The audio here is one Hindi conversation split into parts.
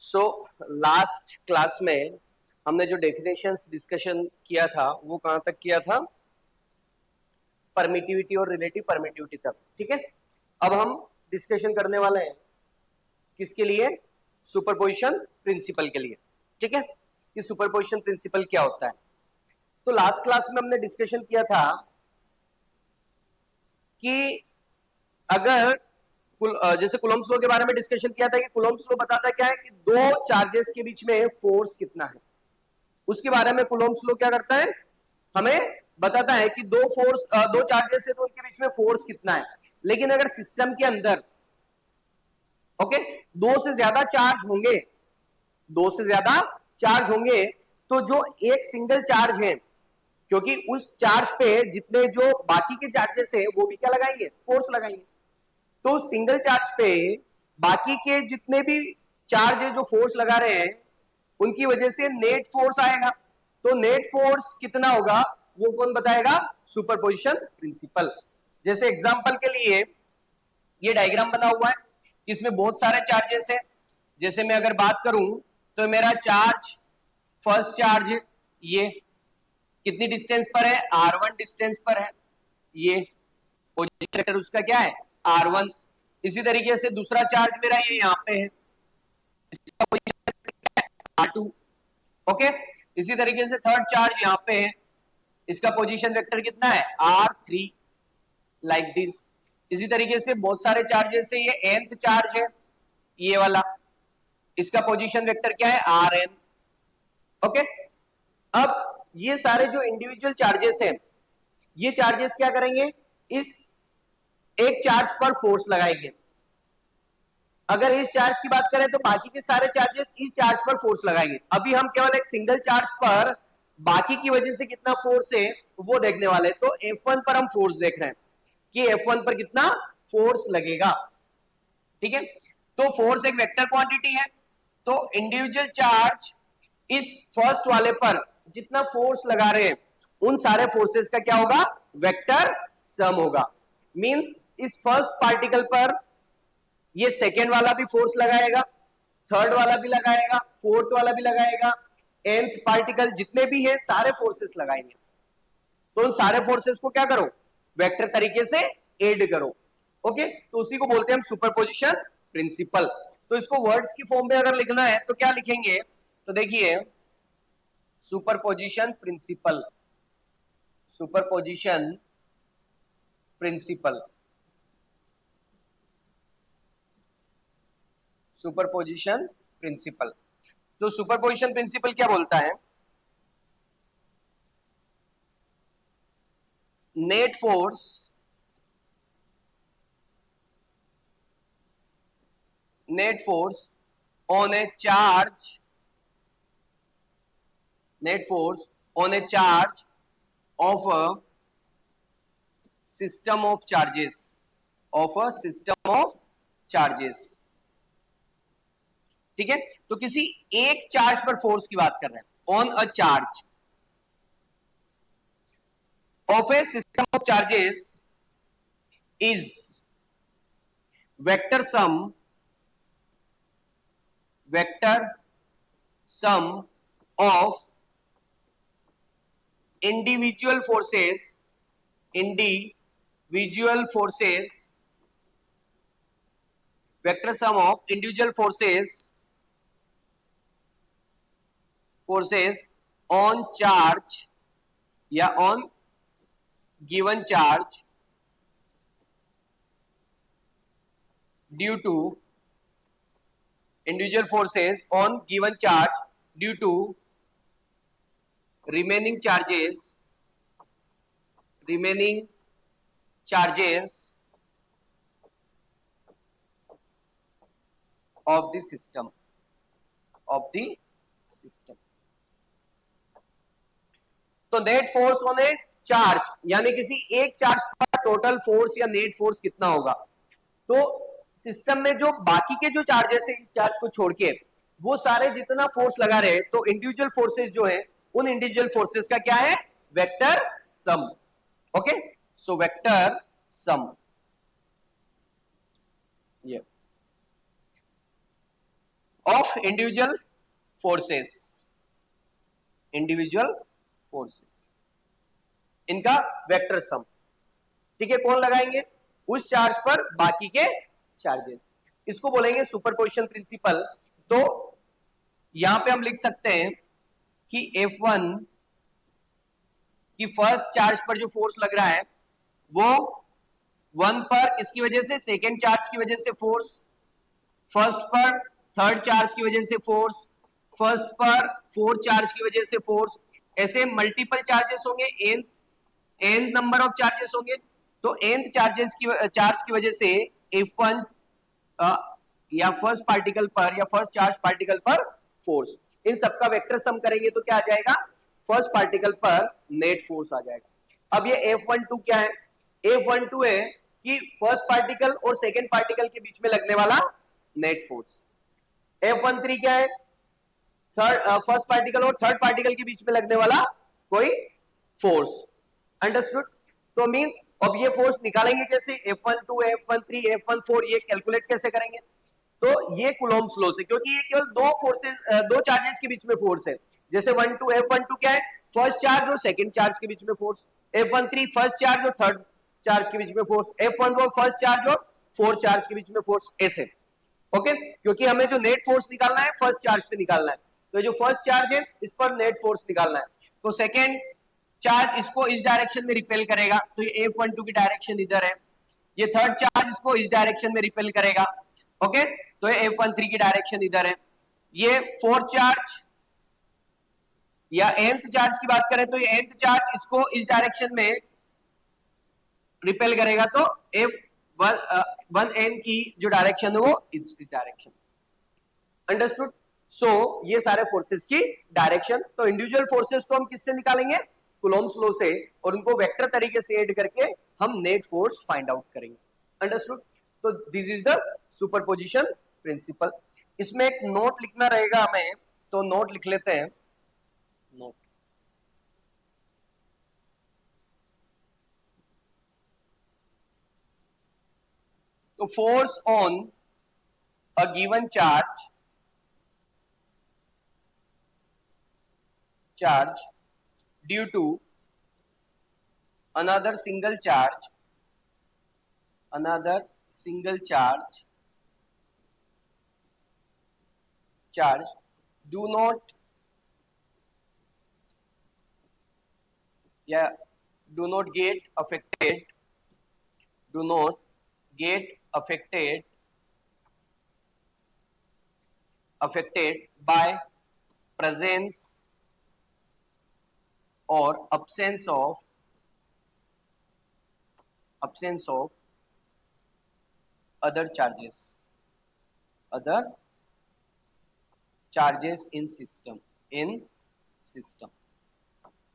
सो लास्ट क्लास में हमने जो डेफिनेशंस डिस्कशन किया था वो कहां तक किया था? परमिटिविटी और रिलेटिव परमिटिविटी तक। ठीक है, अब हम डिस्कशन करने वाले हैं किसके लिए? सुपरपोजिशन प्रिंसिपल के लिए। ठीक है, कि सुपरपोजिशन प्रिंसिपल क्या होता है। तो लास्ट क्लास में हमने डिस्कशन किया था कि अगर जैसे कूलम्ब्स लॉ के बारे में डिस्कशन किया था कि कूलम्ब्स लॉ बताता क्या है कि दो चार्जेस के बीच में फोर्स कितना है। उसके बारे में कूलम्ब्स लॉ क्या करता है, हमें बताता है कि दो चार्जेस है तो उनके बीच में फोर्स कितना है। लेकिन अगर सिस्टम के अंदर ओके दो से ज्यादा चार्ज होंगे तो जो एक सिंगल चार्ज है, क्योंकि उस चार्ज पे जितने जो बाकी के चार्जेस है वो भी क्या लगाएंगे? फोर्स लगाएंगे। तो सिंगल चार्ज पे बाकी के जितने भी चार्ज है जो फोर्स लगा रहे हैं उनकी वजह से नेट फोर्स आएगा। तो नेट फोर्स कितना होगा वो कौन बताएगा? Superposition principle. जैसे एग्जांपल के लिए ये डायग्राम बना हुआ है, इसमें बहुत सारे चार्जेस है। जैसे मैं अगर बात करूं तो मेरा चार्ज फर्स्ट चार्ज ये कितनी डिस्टेंस पर है? r1 डिस्टेंस पर है। ये पोजीशन वेक्टर उसका क्या है? r1। इसी तरीके से दूसरा चार्ज मेरा ये यहाँ पे है, इसका पोजीशन वेक्टर है r2। ओके, इसी तरीके से थर्ड चार्ज यहाँ पे है, इसका पोजीशन वेक्टर कितना है? r3। Like this. इसी तरीके से बहुत सारे चार्जेस है, ये nth चार्ज है ये वाला, इसका पोजीशन वेक्टर क्या है? rn। ओके, अब ये सारे जो इंडिविजुअल चार्जेस हैं ये चार्जेस क्या करेंगे? इस एक चार्ज पर फोर्स लगाएंगे। अगर इस चार्ज की बात करें तो बाकी के सारे चार्जेस इस चार्ज पर फोर्स लगाएंगे। अभी हम केवल एक सिंगल चार्ज पर बाकी की वजह से कितना फोर्स है वो देखने वाले। तो F1 पर हम फोर्स देख रहे हैं कि F1 पर कितना फोर्स लगेगा। ठीक है, तो फोर्स एक वेक्टर क्वांटिटी है, तो इंडिविजुअल चार्ज इस फर्स्ट वाले पर जितना फोर्स लगा रहे हैं उन सारे फोर्सेस का क्या होगा? वेक्टर सम होगा। मींस इस फर्स्ट पार्टिकल पर ये सेकेंड वाला भी फोर्स लगाएगा, थर्ड वाला भी लगाएगा, फोर्थ वाला भी लगाएगा, nth पार्टिकल जितने भी है सारे फोर्सेस लगाएंगे। तो उन सारे फोर्सेस को क्या करो? वेक्टर तरीके से एड करो। ओके, तो उसी को बोलते हैं हम सुपरपोजिशन प्रिंसिपल। तो इसको वर्ड्स की फॉर्म में अगर लिखना है तो क्या लिखेंगे? तो देखिए, superposition principle, superposition principle, superposition principle. तो सुपरपोजिशन प्रिंसिपल क्या बोलता है? Net force on a charge, net force on a charge of a system of charges, ठीक है। तो किसी एक चार्ज पर फोर्स की बात कर रहे हैं, on a charge of A system of charges is vector sum of individual forces vector sum of individual forces on charge या on given charge due to individual forces on given charge due to remaining charges of the system तो net force on A charge यानी किसी एक चार्ज पर टोटल फोर्स या नेट फोर्स कितना होगा। तो सिस्टम में जो बाकी के जो चार्जेस है इस चार्ज को छोड़ के वो सारे जितना फोर्स लगा रहे हैं तो इंडिविजुअल फोर्सेस जो है उन इंडिविजुअल फोर्सेस का क्या है? Vector sum. Okay, so vector sum ये। Of individual forces, individual forces, इनका वेक्टर सम। ठीक है, कौन लगाएंगे? उस चार्ज पर बाकी के चार्जेस, इसको बोलेंगे सुपरपोजिशन प्रिंसिपल। तो यहां पे हम लिख सकते हैं कि F1 कि फर्स्ट चार्ज पर जो फोर्स लग रहा है वो 1 पर किसकी वजह से? सेकेंड चार्ज की वजह से फोर्स, फर्स्ट पर थर्ड चार्ज की वजह से फोर्स, फर्स्ट पर फोर्थ चार्ज की वजह से फोर्स, ऐसे मल्टीपल चार्जेस होंगे, एन नंबर ऑफ चार्जेस होंगे। तो एन चार्ज की वजह से F1 या फर्स्ट पार्टिकल पर या फर्स्ट चार्ज पार्टिकल पर फोर्स, इन सबका वेक्टर सम करेंगे तो क्या आ जाएगा? फर्स्ट पार्टिकल पर नेट फोर्स आ जाएगा। अब ये F12 क्या है? F12 है कि फर्स्ट पार्टिकल और सेकेंड पार्टिकल के बीच में लगने वाला नेट फोर्स। F13 क्या है? फर्स्ट पार्टिकल और थर्ड पार्टिकल के बीच में लगने वाला कोई फोर्स। अंडरस्टूड? तो मींस अब ये फोर्स निकालेंगे कैसे? F12, F13, F14 ये कैलकुलेट कैसे करेंगे? तो ये कूलॉम्स लॉ से, क्योंकि ये केवल दो फोर्सेस, दो चार्जेस के बीच में फोर्स है। जैसे F12 क्या है? फर्स्ट चार्ज और सेकंड चार्ज के बीच में फोर्स। F13 फर्स्ट चार्ज और थर्ड चार्ज के बीच में फोर्स। F14 फर्स्ट चार्ज और फोर्थ चार्ज के बीच में फोर्स, ऐसे। ओके, क्योंकि हमें जो नेट फोर्स निकालना है फर्स्ट चार्ज पे निकालना है, तो जो फर्स्ट चार्ज है इस पर नेट फोर्स निकालना है। तो सेकेंड चार्ज इसको इस डायरेक्शन में रिपेल करेगा, तो ये F12 की डायरेक्शन इधर है। ये थर्ड चार्ज इसको इस डायरेक्शन में रिपेल करेगा। ओके, तो ये F13 की डायरेक्शन इधर है। ये फोर्थ चार्ज या nth चार्ज की बात करें तो ये nth चार्ज इसको इस डायरेक्शन में रिपेल करेगा, तो F1n की जो डायरेक्शन है वो इस डायरेक्शन। अंडरस्टूड? सो ये सारे फोर्सेस की डायरेक्शन। तो इंडिविजुअल फोर्सेस को हम किससे निकालेंगे? कूलॉम्स लॉ से, और उनको वेक्टर तरीके से ऐड करके हम नेट फोर्स फाइंड आउट करेंगे। अंडरस्टूड? तो this is the superposition principle. इसमें एक नोट लिखना रहेगा हमें, तो नोट लिख लेते हैं। नोट, तो force on a given charge due to another single charge do not get affected by presence or absence of other charges in system।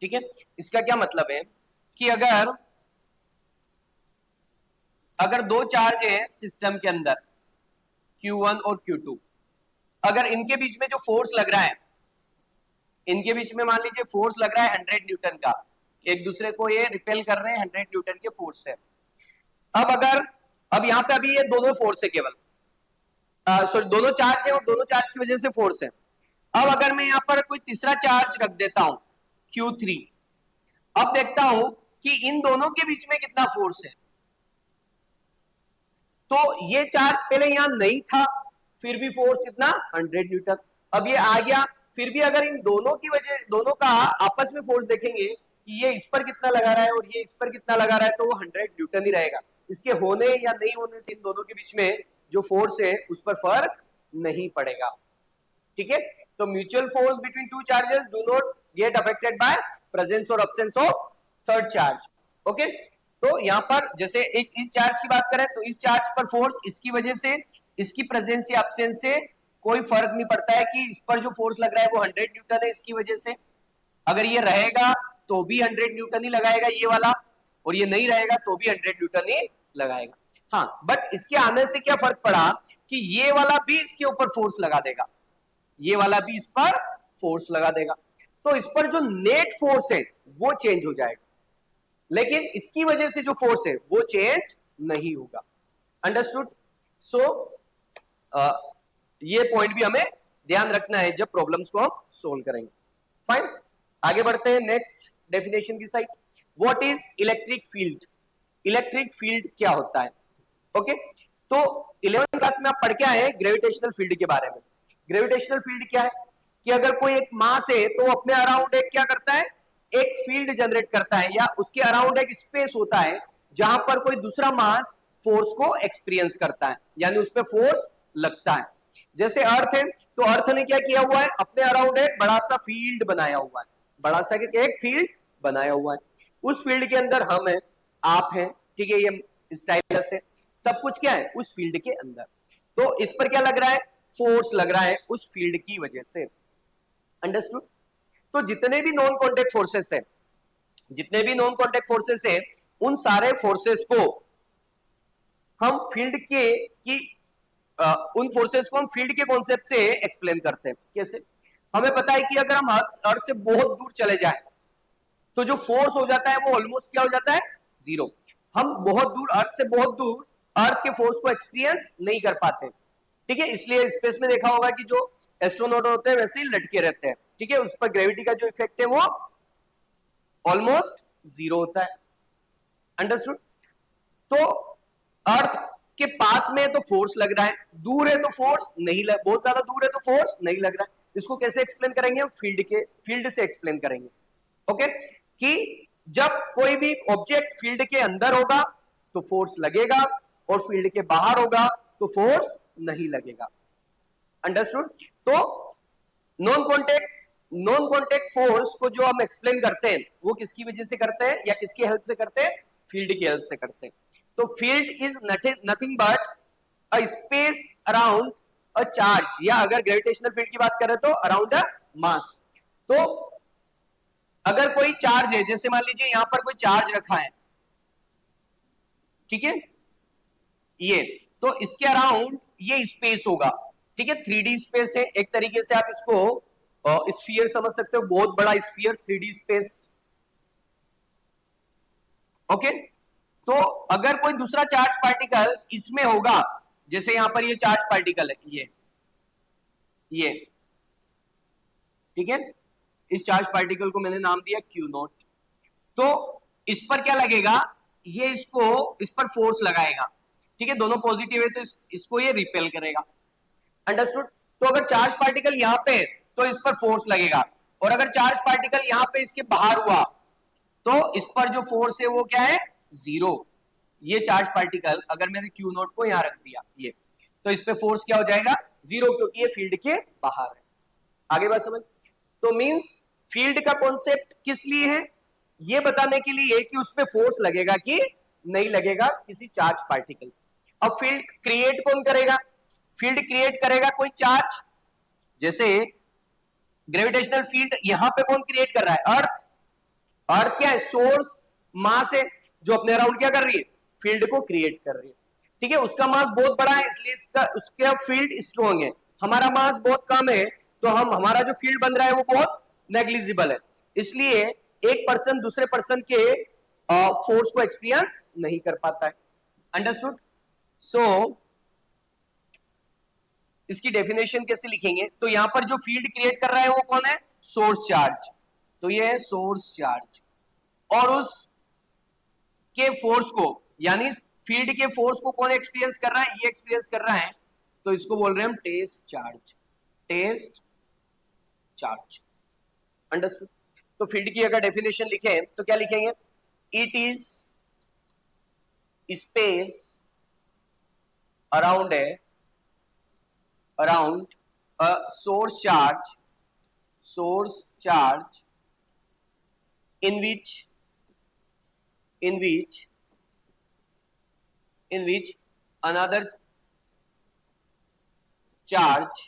ठीक है, इसका क्या मतलब है कि अगर दो चार्ज है सिस्टम के अंदर Q1 और Q2, अगर इनके बीच में जो फोर्स लग रहा है, इनके बीच में मान लीजिए फोर्स लग रहा है 100 न्यूटन का, एक दूसरे को ये रिपेल कर रहे हैं 100 न्यूटन के फोर्स से। अब यहाँ पे अभी ये दोनों फोर्स है केवल, सॉरी दोनों चार्ज है और दोनों चार्ज की वजह से फोर्स है। अब अगर मैं यहाँ पर कोई तीसरा चार्ज रख देता हूं Q3, अब देखता हूं कि इन दोनों के बीच में कितना फोर्स है। तो ये चार्ज पहले यहां नहीं था, फिर भी फोर्स इतना 100 न्यूटन। अब ये आ गया, फिर भी अगर इन दोनों का आपस में फोर्स देखेंगे कि ये इस पर कितना लगा रहा है और ये इस पर कितना लगा रहा है, तो वो 100 न्यूटन ही रहेगा। इसके होने या नहीं होने से इन दोनों के बीच में जो फोर्स है उस पर फर्क नहीं पड़ेगा। ठीक है, तो mutual force between two charges do not get affected by presence और absence of third charge. Okay, तो यहां पर जैसे एक इस चार्ज की बात करें तो इस चार्ज पर फोर्स इसकी वजह से, इसकी प्रेजेंस या अब्सेंस से कोई फर्क नहीं पड़ता है कि इस पर जो फोर्स लग रहा है वो 100 न्यूटन है इसकी वजह से। अगर ये रहेगा तो भी 100 न्यूटन ही लगाएगा ये वाला, और ये नहीं रहेगा तो भी 100 न्यूटन ही लगाएगा। हाँ, बट इसके आने से क्या फर्क पड़ा कि ये वाला भी इसके ऊपर फोर्स लगा देगा, ये वाला भी इस पर फोर्स लगा देगा, तो इस पर जो नेट फोर्स है वो चेंज हो जाएगा, लेकिन इसकी वजह से जो फोर्स है वो चेंज नहीं होगा। अंडरस्टूड? सो ये पॉइंट भी हमें ध्यान रखना है जब प्रॉब्लम्स को हम सोल्व करेंगे। फाइन, आगे बढ़ते हैं नेक्स्ट डेफिनेशन की side. What is electric field? Electric field क्या होता है? ओके, तो 11th क्लास में आप पढ़ के आए ग्रेविटेशनल फील्ड के बारे में। ग्रेविटेशनल फील्ड क्या है कि अगर कोई एक मास है तो अपने अराउंड एक क्या करता है, एक फील्ड जनरेट करता है, या उसके अराउंड एक स्पेस होता है जहां पर कोई दूसरा मास फोर्स को एक्सपीरियंस करता है, यानी उस पर फोर्स लगता है। जैसे अर्थ है, तो अर्थ ने क्या किया हुआ है, अपने अराउंड एक बड़ा सा फील्ड बनाया हुआ है, बड़ा सा एक फील्ड बनाया हुआ है। उस फील्ड के अंदर हम हैं, आप हैं, ठीक है, ये स्टाइलस है, सब कुछ क्या है उस फील्ड के अंदर। तो इस पर क्या लग रहा है, फोर्स लग रहा है उस फील्ड की वजह से। अंडरस्टूड? तो जितने भी नॉन कॉन्टेक्ट फोर्सेस है, जितने भी नॉन कॉन्टेक्ट फोर्सेस है, उन सारे फोर्सेस को हम फील्ड के की उन फोर्सेस को हम फील्ड के कॉन्सेप्ट से एक्सप्लेन करते हैं। कैसे? हमें पता है कि अगर हम अर्थ से बहुत दूर चले जाए तो जो फोर्स हो जाता है वो ऑलमोस्ट क्या हो जाता है, जीरो। हम बहुत दूर, अर्थ से बहुत दूर अर्थ के फोर्स को एक्सपीरियंस नहीं कर पाते, ठीक है। इसलिए स्पेस में देखा होगा कि जो एस्ट्रोनॉट होते हैं वैसे ही लटके रहते हैं, ठीक है, उस पर ग्रेविटी का जो इफेक्ट है वो ऑलमोस्ट जीरो होता है। अंडरस्टूड? तो अर्थ के पास में है तो फोर्स लग रहा है, दूर है तो फोर्स नहीं लग, बहुत ज्यादा दूर है तो फोर्स नहीं लग रहा है। इसको कैसे एक्सप्लेन करेंगे हम? फील्ड से एक्सप्लेन करेंगे। ओके, कि जब कोई भी ऑब्जेक्ट फील्ड के अंदर होगा तो फोर्स लगेगा, और फील्ड के बाहर होगा तो फोर्स नहीं लगेगा। अंडरस्टूड? तो नॉन कॉन्टेक्ट फोर्स को जो हम एक्सप्लेन करते हैं वो किसकी वजह से करते हैं, या किसकी हेल्प से करते हैं? फील्ड की हेल्प से करते हैं। तो field is nothing but a space around a charge, या अगर ग्रेविटेशनल फील्ड की बात करें तो अराउंड अ मास। तो अगर कोई चार्ज है, जैसे मान लीजिए यहां पर कोई चार्ज रखा है, ठीक है, ये तो इसके अराउंड ये स्पेस होगा, ठीक है, 3D स्पेस है, एक तरीके से आप इसको स्फीयर समझ सकते हो, बहुत बड़ा स्फीयर, 3D स्पेस। ओके, तो अगर कोई दूसरा चार्ज पार्टिकल इसमें होगा, जैसे यहां पर ये चार्ज पार्टिकल है, ये ठीक है, इस चार्ज पार्टिकल को मैंने नाम दिया Q नॉट। तो इस पर क्या लगेगा, ये इस पर फोर्स लगाएगा, ठीक है, दोनों पॉजिटिव है तो इसको ये रिपेल करेगा। अंडरस्टूड? तो अगर चार्ज पार्टिकल यहां पे तो इस पर फोर्स लगेगा, और अगर चार्ज पार्टिकल यहां पे इसके बाहर हुआ तो इस पर जो फोर्स है वो क्या है, जीरो। ये चार्ज पार्टिकल अगर मैंने Q नॉट को यहां रख दिया, ये तो इस पे फोर्स क्या हो जाएगा, जीरो, क्योंकि ये फील्ड के बाहर है। आगे बात समझ? तो मींस फील्ड का कॉन्सेप्ट किस लिए है, ये बताने के लिए कि उस पे फोर्स लगेगा कि नहीं लगेगा किसी चार्ज पार्टिकल। अब फील्ड क्रिएट कौन करेगा? फील्ड क्रिएट करेगा कोई चार्ज। जैसे ग्रेविटेशनल फील्ड यहां पे कौन क्रिएट कर रहा है? अर्थ। अर्थ क्या है? सोर्स, मास है जो अपने अराउंड क्या कर रही है, फील्ड को क्रिएट कर रही है, ठीक है। उसका मास बहुत बड़ा है इसलिए उसका फील्ड स्ट्रॉन्ग है। हमारा मास बहुत कम है तो हमारा जो फील्ड बन रहा है वो बहुत नेग्लिजिबल है, इसलिए एक पर्सन दूसरे पर्सन के फोर्स को एक्सपीरियंस नहीं कर पाता है। अंडरस्टूड? सो इसकी डेफिनेशन कैसे लिखेंगे? तो यहां पर जो फील्ड क्रिएट कर रहा है वो कौन है? Source charge. तो ये है सोर्स चार्ज, और उस के फोर्स को, यानी फील्ड के फोर्स को कौन एक्सपीरियंस कर रहा है? ये एक्सपीरियंस कर रहा है, तो इसको बोल रहे हैं हम test charge. Test charge. Understood? तो फील्ड की अगर डेफिनेशन लिखे तो क्या लिखेंगे? It is space around a source charge in which another charge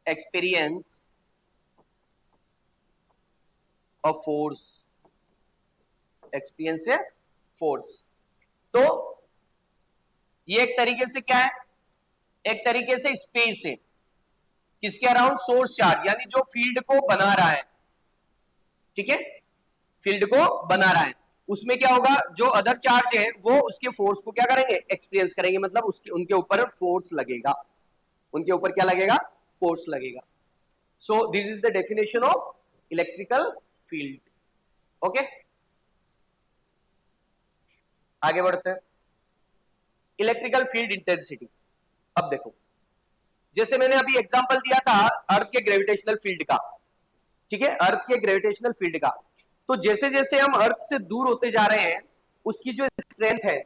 experience a force, experience a force। तो ये एक तरीके से क्या है? एक तरीके से स्पेस है किसके अराउंड? सोर्स चार्ज, यानी जो फील्ड को बना रहा है, ठीक है, फील्ड को बना रहा है, उसमें क्या होगा, जो अदर चार्ज है वो उसके फोर्स को क्या करेंगे? एक्सपीरियंस करेंगे, मतलब उसके उनके ऊपर फोर्स लगेगा। उनके ऊपर क्या लगेगा, फोर्स लगेगा। So this is the definition of electrical field. Okay, आगे बढ़ते हैं। Electrical field intensity. अब देखो, जैसे मैंने अभी एग्जांपल दिया था अर्थ के ग्रेविटेशनल फील्ड का, ठीक है, अर्थ के ग्रेविटेशनल फील्ड का। तो जैसे जैसे हम अर्थ से दूर होते जा रहे हैं, उसकी जो स्ट्रेंथ है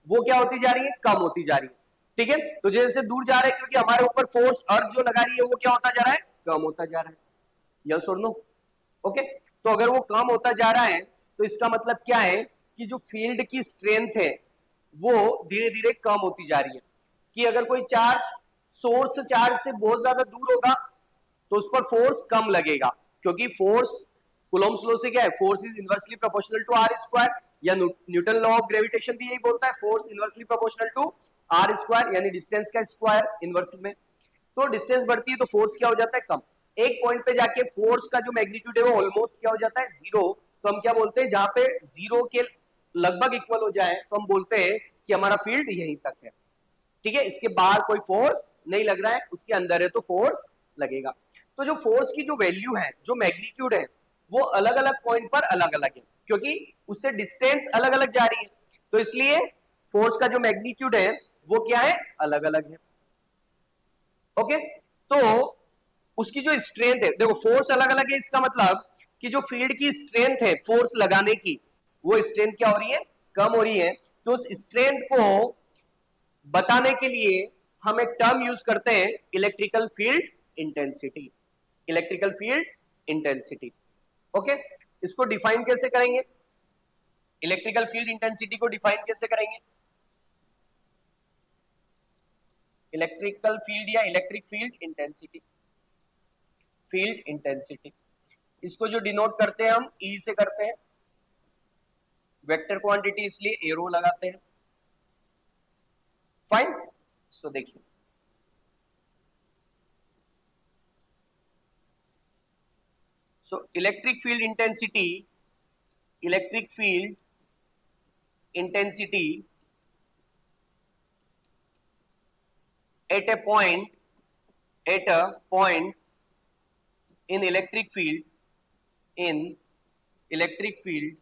वो क्या होती जा रही है, कम होती जा रही है। ठीक है, तो जैसे दूर जा रहे हैं, क्योंकि हमारे ऊपर फोर्स अर्थ जो लगा रही है वो क्या होता जा रहा है, कम होता जा रहा है। यस और नो? ओके, तो अगर वो कम होता जा रहा है तो इसका मतलब क्या है कि जो फील्ड की स्ट्रेंथ है वो धीरे धीरे कम होती जा रही है। कि अगर कोई चार्ज सोर्स चार्ज से बहुत ज्यादा दूर होगा तो उस पर फोर्स कम लगेगा, क्योंकि फोर्स कूलॉम्स लॉ से क्या है, force is inversely proportional to r square, या न्यूटन लॉ ऑफ ग्रेविटेशन भी यही बोलता है, force inversely proportional to r square, यानी डिस्टेंस का स्क्वायर इनवर्स में। तो डिस्टेंस बढ़ती है तो फोर्स क्या हो जाता है, कम। एक पॉइंट पे जाके फोर्स का जो मैग्नीट्यूड है वो ऑलमोस्ट क्या हो जाता है, जीरो। तो हम क्या बोलते हैं, जहां पे जीरो के लगभग इक्वल हो जाए तो हम बोलते हैं कि हमारा फील्ड यहीं तक है। ठीक है, इसके बाहर कोई फोर्स नहीं लग रहा है, उसके अंदर है तो फोर्स लगेगा। तो जो फोर्स की जो वैल्यू है, जो मैग्नीट्यूड है, वो अलग अलग पॉइंट पर अलग अलग है, क्योंकि उससे डिस्टेंस अलग अलग जा रही है। तो इसलिए फोर्स का जो मैग्नीट्यूड है वो क्या है, अलग अलग है। ओके, तो उसकी जो स्ट्रेंथ है, देखो फोर्स अलग अलग है, इसका मतलब कि जो फील्ड की स्ट्रेंथ है फोर्स लगाने की, वो स्ट्रेंथ क्या हो रही है, कम हो रही है। तो उस स्ट्रेंथ को बताने के लिए हम एक टर्म यूज करते हैं, electrical field intensity. Electrical field intensity. Okay, इसको डिफाइन कैसे करेंगे, इलेक्ट्रिकल फील्ड इंटेंसिटी को डिफाइन कैसे करेंगे, इलेक्ट्रिकल फील्ड या electric field intensity, field intensity. इसको जो डिनोट करते हैं हम ई से करते हैं, वेक्टर क्वांटिटी इसलिए एरो लगाते हैं। फाइन, सो देखिए, so electric field intensity, electric field intensity at a point in electric field, in electric field,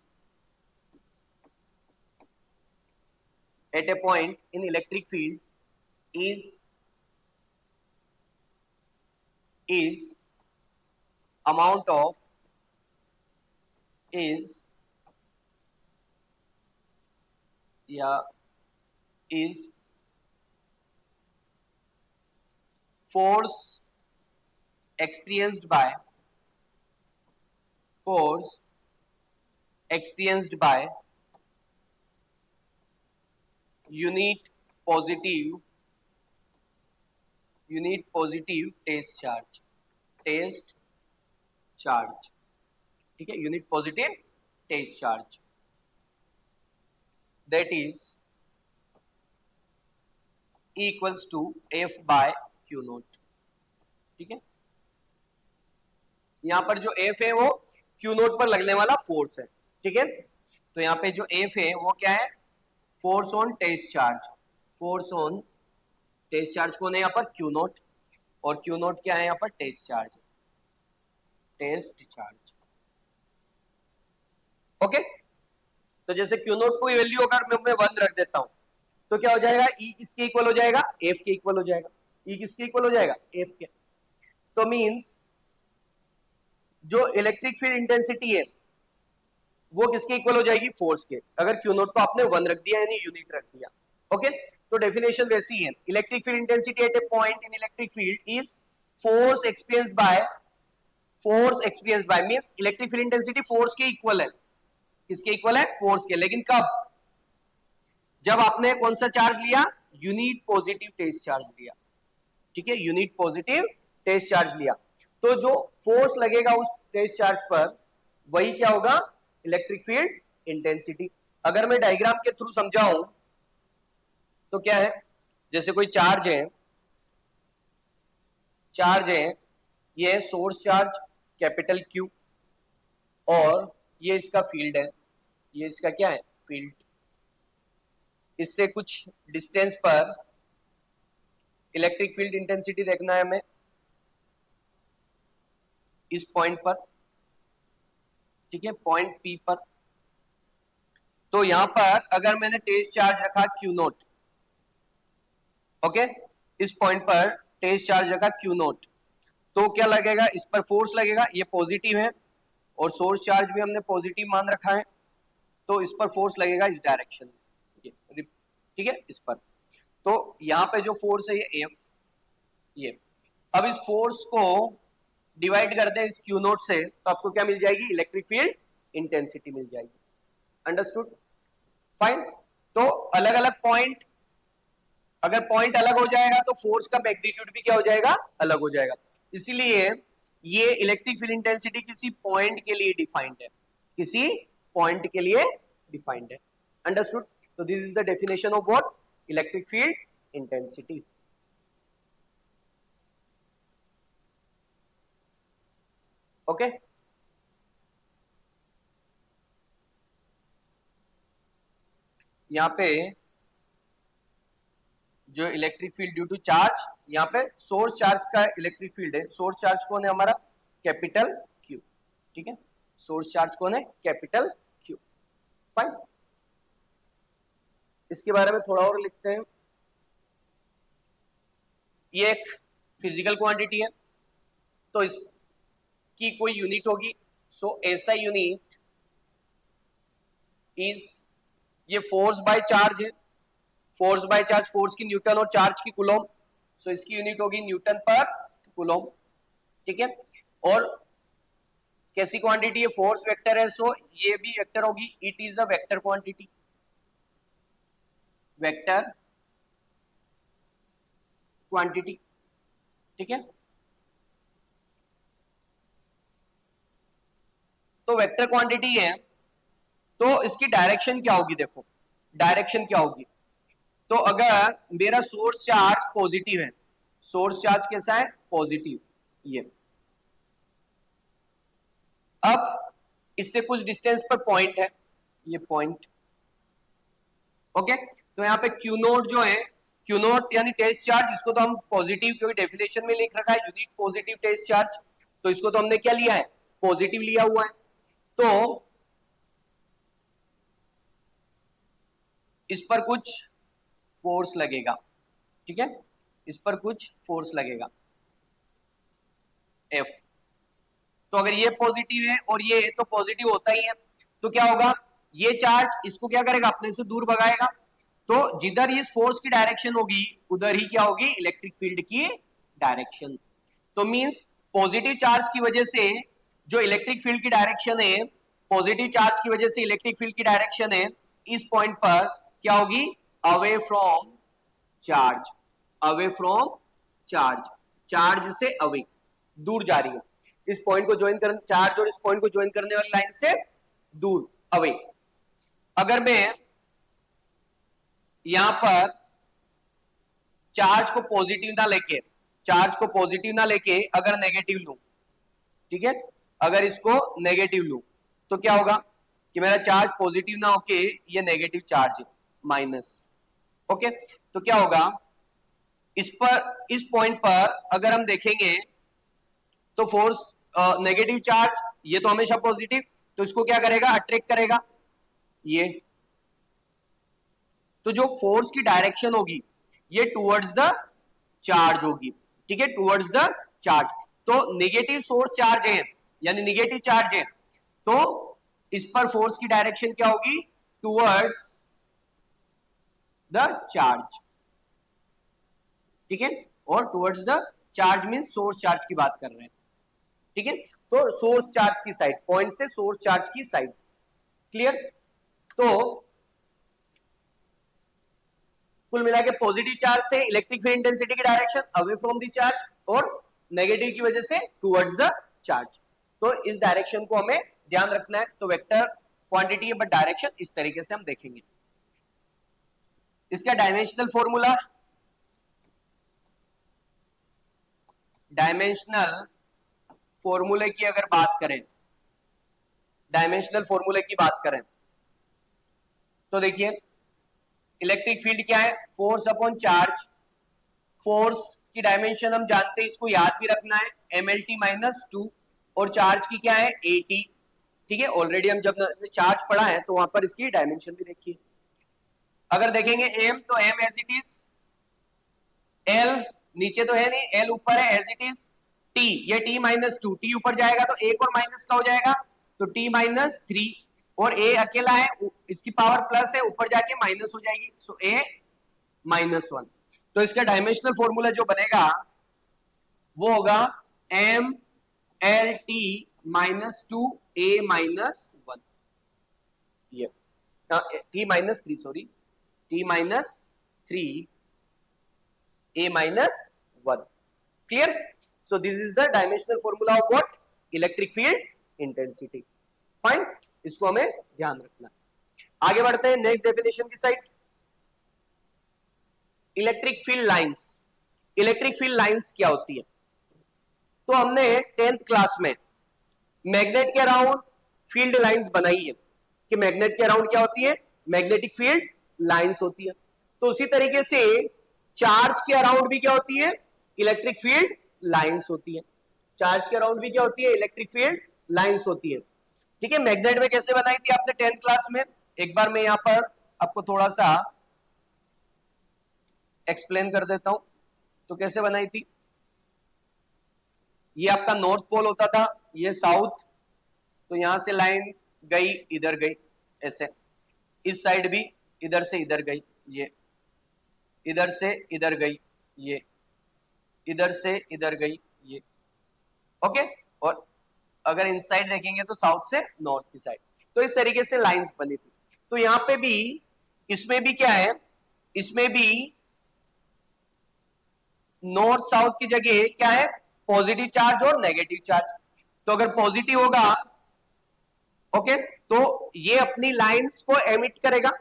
at a point in electric field is amount of, is, yeah, is force experienced by, force experienced by unit positive test charge, test charge। ठीक है, unit positive test charge, that is equals to f by q nought. ठीक है, यहां पर जो एफ है वो क्यू नोट पर लगने वाला फोर्स है। ठीक है, तो यहां पे जो एफ है वो क्या है, force on test charge, force on test charge कौन है यहाँ पर, क्यू नोट, और क्यू नोट क्या है यहाँ पर, test charge, test charge. Okay, तो जैसे क्यू नोट कोई वैल्यू अगर मैं 1 रख देता हूं तो क्या हो जाएगा, ई किसके इक्वल हो जाएगा, एफ के इक्वल हो जाएगा। ई किसके इक्वल हो जाएगा, एफ के। तो मींस जो इलेक्ट्रिक फील्ड इंटेंसिटी है वो किसके इक्वल हो जाएगी, फोर्स के। अगर क्यू नोट को आपने 1 रख दिया यानी यूनिट रख दिया। ओके, तो डेफिनेशन वैसी है, electric field intensity at A point in electric field is force experienced bye, force experienced by means electric field intensity force के इक्वल है। किसके इक्वल है, फोर्स के। लेकिन कब, जब आपने कौन सा चार्ज लिया, यूनिट पॉजिटिव टेस्ट चार्ज लिया। ठीक है, यूनिट पॉजिटिव टेस्ट चार्ज लिया, तो जो फोर्स लगेगा उस टेस्ट चार्ज पर वही क्या होगा, इलेक्ट्रिक फील्ड इंटेंसिटी। अगर मैं डायग्राम के थ्रू समझाऊं तो क्या है, जैसे कोई चार्ज है, चार्ज है, ये है सोर्स चार्ज कैपिटल क्यू, और ये इसका फील्ड है, ये इसका क्या है, फील्ड। इससे कुछ डिस्टेंस पर इलेक्ट्रिक फील्ड इंटेंसिटी देखना है हमें इस पॉइंट पर, ठीक है, पॉइंट पी पर। तो यहां पर अगर मैंने टेस्ट चार्ज रखा क्यू नोट, ओके, इस पॉइंट पर टेस्ट चार्ज रखा क्यू नोट, तो क्या लगेगा, इस पर फोर्स लगेगा, ये पॉजिटिव है और सोर्स चार्ज भी हमने पॉजिटिव मान रखा है, तो इस पर फोर्स लगेगा इस डायरेक्शन में, ठीक है, इस पर। तो यहां पे जो फोर्स है ये एफ, ये। अब इस फोर्स को डिवाइड कर दें इस क्यू नोट से, तो आपको क्या मिल जाएगी, इलेक्ट्रिक फील्ड इंटेंसिटी मिल जाएगी। Understood, fine. तो अलग अलग पॉइंट, अगर पॉइंट अलग हो जाएगा तो फोर्स का मैग्नीट्यूड भी क्या हो जाएगा, अलग हो जाएगा। इसीलिए ये इलेक्ट्रिक फील्ड इंटेंसिटी किसी पॉइंट के लिए डिफाइंड है, किसी पॉइंट के लिए डिफाइंड है। अंडरस्टूड। तो this is the definition of what, electric field intensity. Okay, यहां पे जो electric field due to charge, यहाँ पे सोर्स चार्ज का इलेक्ट्रिक फील्ड है, सोर्स चार्ज कौन है हमारा, कैपिटल क्यू, ठीक है, सोर्स चार्ज कौन है, कैपिटल क्यू, फाइन। इसके बारे में थोड़ा और लिखते हैं। ये एक फिजिकल क्वांटिटी है, तो इसकी कोई यूनिट होगी, सो ऐसा यूनिट इज, ये फोर्स बाय चार्ज है, फोर्स बाय चार्ज, फोर्स की न्यूटन और चार्ज की कूलम, सो इसकी यूनिट होगी न्यूटन पर कूलम, ठीक है। और कैसी क्वांटिटी है, फोर्स वेक्टर है, सो ये भी वेक्टर होगी, it is a vector quantity, vector quantity, ठीक है। तो वेक्टर क्वांटिटी है, तो इसकी डायरेक्शन क्या होगी, देखो डायरेक्शन क्या होगी। तो अगर मेरा सोर्स चार्ज पॉजिटिव है, सोर्स चार्ज कैसा है, पॉजिटिव, ये। अब इससे कुछ डिस्टेंस पर पॉइंट है, ये पॉइंट, ओके। तो यहाँ पे क्यू नोट जो है, क्यू नोट यानी टेस्ट चार्ज, इसको तो हम पॉजिटिव, क्योंकि डेफिनेशन में लिख रखा है यूनिट पॉजिटिव टेस्ट चार्ज, तो इसको तो हमने क्या लिया है, पॉजिटिव लिया हुआ है। तो इस पर कुछ फोर्स लगेगा, ठीक है, इस पर कुछ फोर्स लगेगा F। तो अगर ये पॉजिटिव है और ये तो पॉजिटिव होता ही है, तो क्या होगा, ये चार्ज इसको क्या करेगा, अपने से दूर भगाएगा, तो जिधर इस फोर्स की डायरेक्शन होगी उधर ही क्या होगी, इलेक्ट्रिक फील्ड की डायरेक्शन। तो मींस पॉजिटिव चार्ज की वजह से जो इलेक्ट्रिक फील्ड की डायरेक्शन है, पॉजिटिव चार्ज की वजह से इलेक्ट्रिक फील्ड की डायरेक्शन है इस पॉइंट पर क्या होगी, away from charge, away from charge, charge से अवे, दूर जा रही है, इस पॉइंट को ज्वाइन करने, चार्ज और इस पॉइंट को ज्वाइन करने वाली लाइन से दूर, अवे। अगर मैं यहां पर चार्ज को पॉजिटिव ना लेके, चार्ज को पॉजिटिव ना लेके अगर नेगेटिव लूं, ठीक है, अगर इसको नेगेटिव लूं, तो क्या होगा कि मेरा चार्ज पॉजिटिव ना होके ये नेगेटिव चार्ज है, माइनस, ओके। तो क्या होगा, इस पर, इस पॉइंट पर अगर हम देखेंगे तो फोर्स, नेगेटिव चार्ज ये तो हमेशा पॉजिटिव, तो इसको क्या करेगा, अट्रैक्ट करेगा, ये। तो जो फोर्स की डायरेक्शन होगी ये टुवर्ड्स द चार्ज होगी, ठीक है, टुवर्ड्स द चार्ज। तो नेगेटिव सोर्स चार्ज है यानी नेगेटिव चार्ज है, तो इस पर फोर्स की डायरेक्शन क्या होगी, टुवर्ड्स द चार्ज, ठीक है। और towards the charge means source charge की बात कर रहे हैं, ठीक है। तो सोर्स चार्ज की साइड, पॉइंट से सोर्स चार्ज की साइड, क्लियर। तो कुल मिला के पॉजिटिव चार्ज से इलेक्ट्रिक फील्ड इंटेंसिटी की direction away from the charge, और नेगेटिव की वजह से टुवर्ड्स द चार्ज। तो इस डायरेक्शन को हमें ध्यान रखना है। तो वेक्टर क्वांटिटी है बट डायरेक्शन इस तरीके से हम देखेंगे। इसका डायमेंशनल फॉर्मूला, डायमेंशनल फॉर्मूले की अगर बात करें, डायमेंशनल फॉर्मूले की बात करें तो देखिए इलेक्ट्रिक फील्ड क्या है, फोर्स अपॉन चार्ज फोर्स की डायमेंशन हम जानते हैं, इसको याद भी रखना है, mlt-2, और चार्ज की क्या है, at। ठीक है, ऑलरेडी हम जब चार्ज पढ़ा है तो वहां पर इसकी डायमेंशन भी देखिए। अगर देखेंगे m, तो m as it is, l नीचे तो है नहीं, l ऊपर है एज इट इज, t ये t-2, t ऊपर जाएगा तो एक और माइनस का हो जाएगा, तो t-3, और a अकेला है, इसकी पावर प्लस है, ऊपर जाके माइनस हो जाएगी, सो a-1। तो इसका डायमेंशनल फॉर्मूला जो बनेगा वो होगा mlt-2 a-1, ये t-3, sorry, t-3 a-1। Clear? So this is the dimensional formula of what, electric field intensity. Fine, इसको हमें ध्यान रखना। आगे बढ़ते हैं नेक्स्ट डेफिनेशन की side. Electric field lines. Electric field lines क्या होती है? तो हमने 10th क्लास में मैग्नेट के अराउंड फील्ड लाइंस बनाई है कि मैग्नेट के अराउंड क्या होती है, मैग्नेटिक फील्ड लाइंस होती है। तो उसी तरीके से चार्ज के अराउंड भी क्या होती है, इलेक्ट्रिक फील्ड लाइंस होती है। चार्ज के अराउंड भी क्या होती है, इलेक्ट्रिक फील्ड लाइंस होती है। ठीक है, मैग्नेट में कैसे बनाई थी आपने 10th क्लास में, एक बार मैं यहां पर आपको थोड़ा सा एक्सप्लेन कर देता हूं। तो कैसे बनाई थी, ये आपका नॉर्थ पोल होता था, ये साउथ, तो यहां से लाइन गई इधर गई ऐसे, इस साइड भी इधर से इधर गई, ये इधर से इधर गई, ये इधर से इधर गई, ये ओके। और अगर इन साइड देखेंगे तो साउथ से नॉर्थ की साइड, तो इस तरीके से लाइंस बनी थी। तो यहां पे भी, इसमें भी क्या है, इसमें भी नॉर्थ साउथ की जगह क्या है, पॉजिटिव चार्ज और नेगेटिव चार्ज। तो अगर पॉजिटिव होगा ओके, तो ये अपनी लाइंस को एमिट करेगा,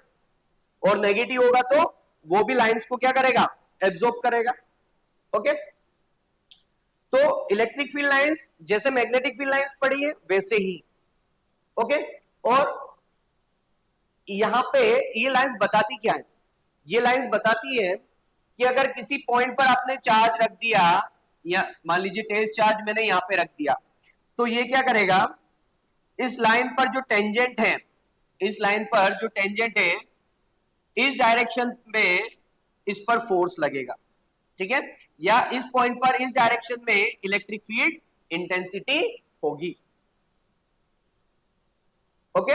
और नेगेटिव होगा तो वो भी लाइंस को क्या करेगा, एब्जॉर्ब करेगा। ओके, तो इलेक्ट्रिक फील्ड लाइंस जैसे मैग्नेटिक फील्ड लाइंस पढ़ी है वैसे ही। ओके, और यहां पे ये लाइंस बताती क्या है, ये लाइंस बताती है कि अगर किसी पॉइंट पर आपने चार्ज रख दिया, या मान लीजिए टेस्ट चार्ज मैंने यहां पे रख दिया, तो ये क्या करेगा, इस लाइन पर जो टेंजेंट है, इस लाइन पर जो टेंजेंट है, इस डायरेक्शन में इस पर फोर्स लगेगा। ठीक है, या इस पॉइंट पर इस डायरेक्शन में इलेक्ट्रिक फील्ड इंटेंसिटी होगी। ओके,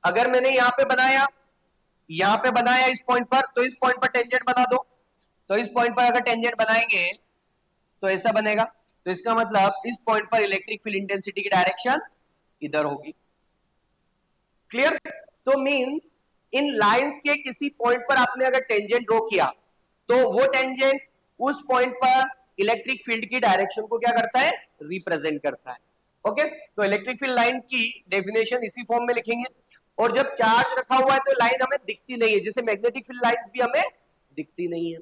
अगर मैंने यहां पे बनाया, यहां पे बनाया इस पॉइंट पर, तो इस पॉइंट पर टेंजेंट बना दो, तो इस पॉइंट पर अगर टेंजेंट बनाएंगे तो ऐसा बनेगा, तो इसका मतलब इस पॉइंट पर इलेक्ट्रिक फील्ड इंटेंसिटी की डायरेक्शन इधर होगी। क्लियर? तो मींस इन लाइंस के किसी पॉइंट पर आपने अगर टेंजेंट ड्रॉ किया, तो वो टेंजेंट उस पॉइंट पर इलेक्ट्रिक फील्ड की डायरेक्शन को क्या करता है, रिप्रेजेंट करता है। ओके, तो इलेक्ट्रिक फील्ड लाइन की डेफिनेशन इसी फॉर्म में लिखेंगे। और जब चार्ज रखा हुआ है तो लाइन हमें दिखती नहीं है, जैसे मैग्नेटिक फील्ड लाइंस भी हमें दिखती नहीं है।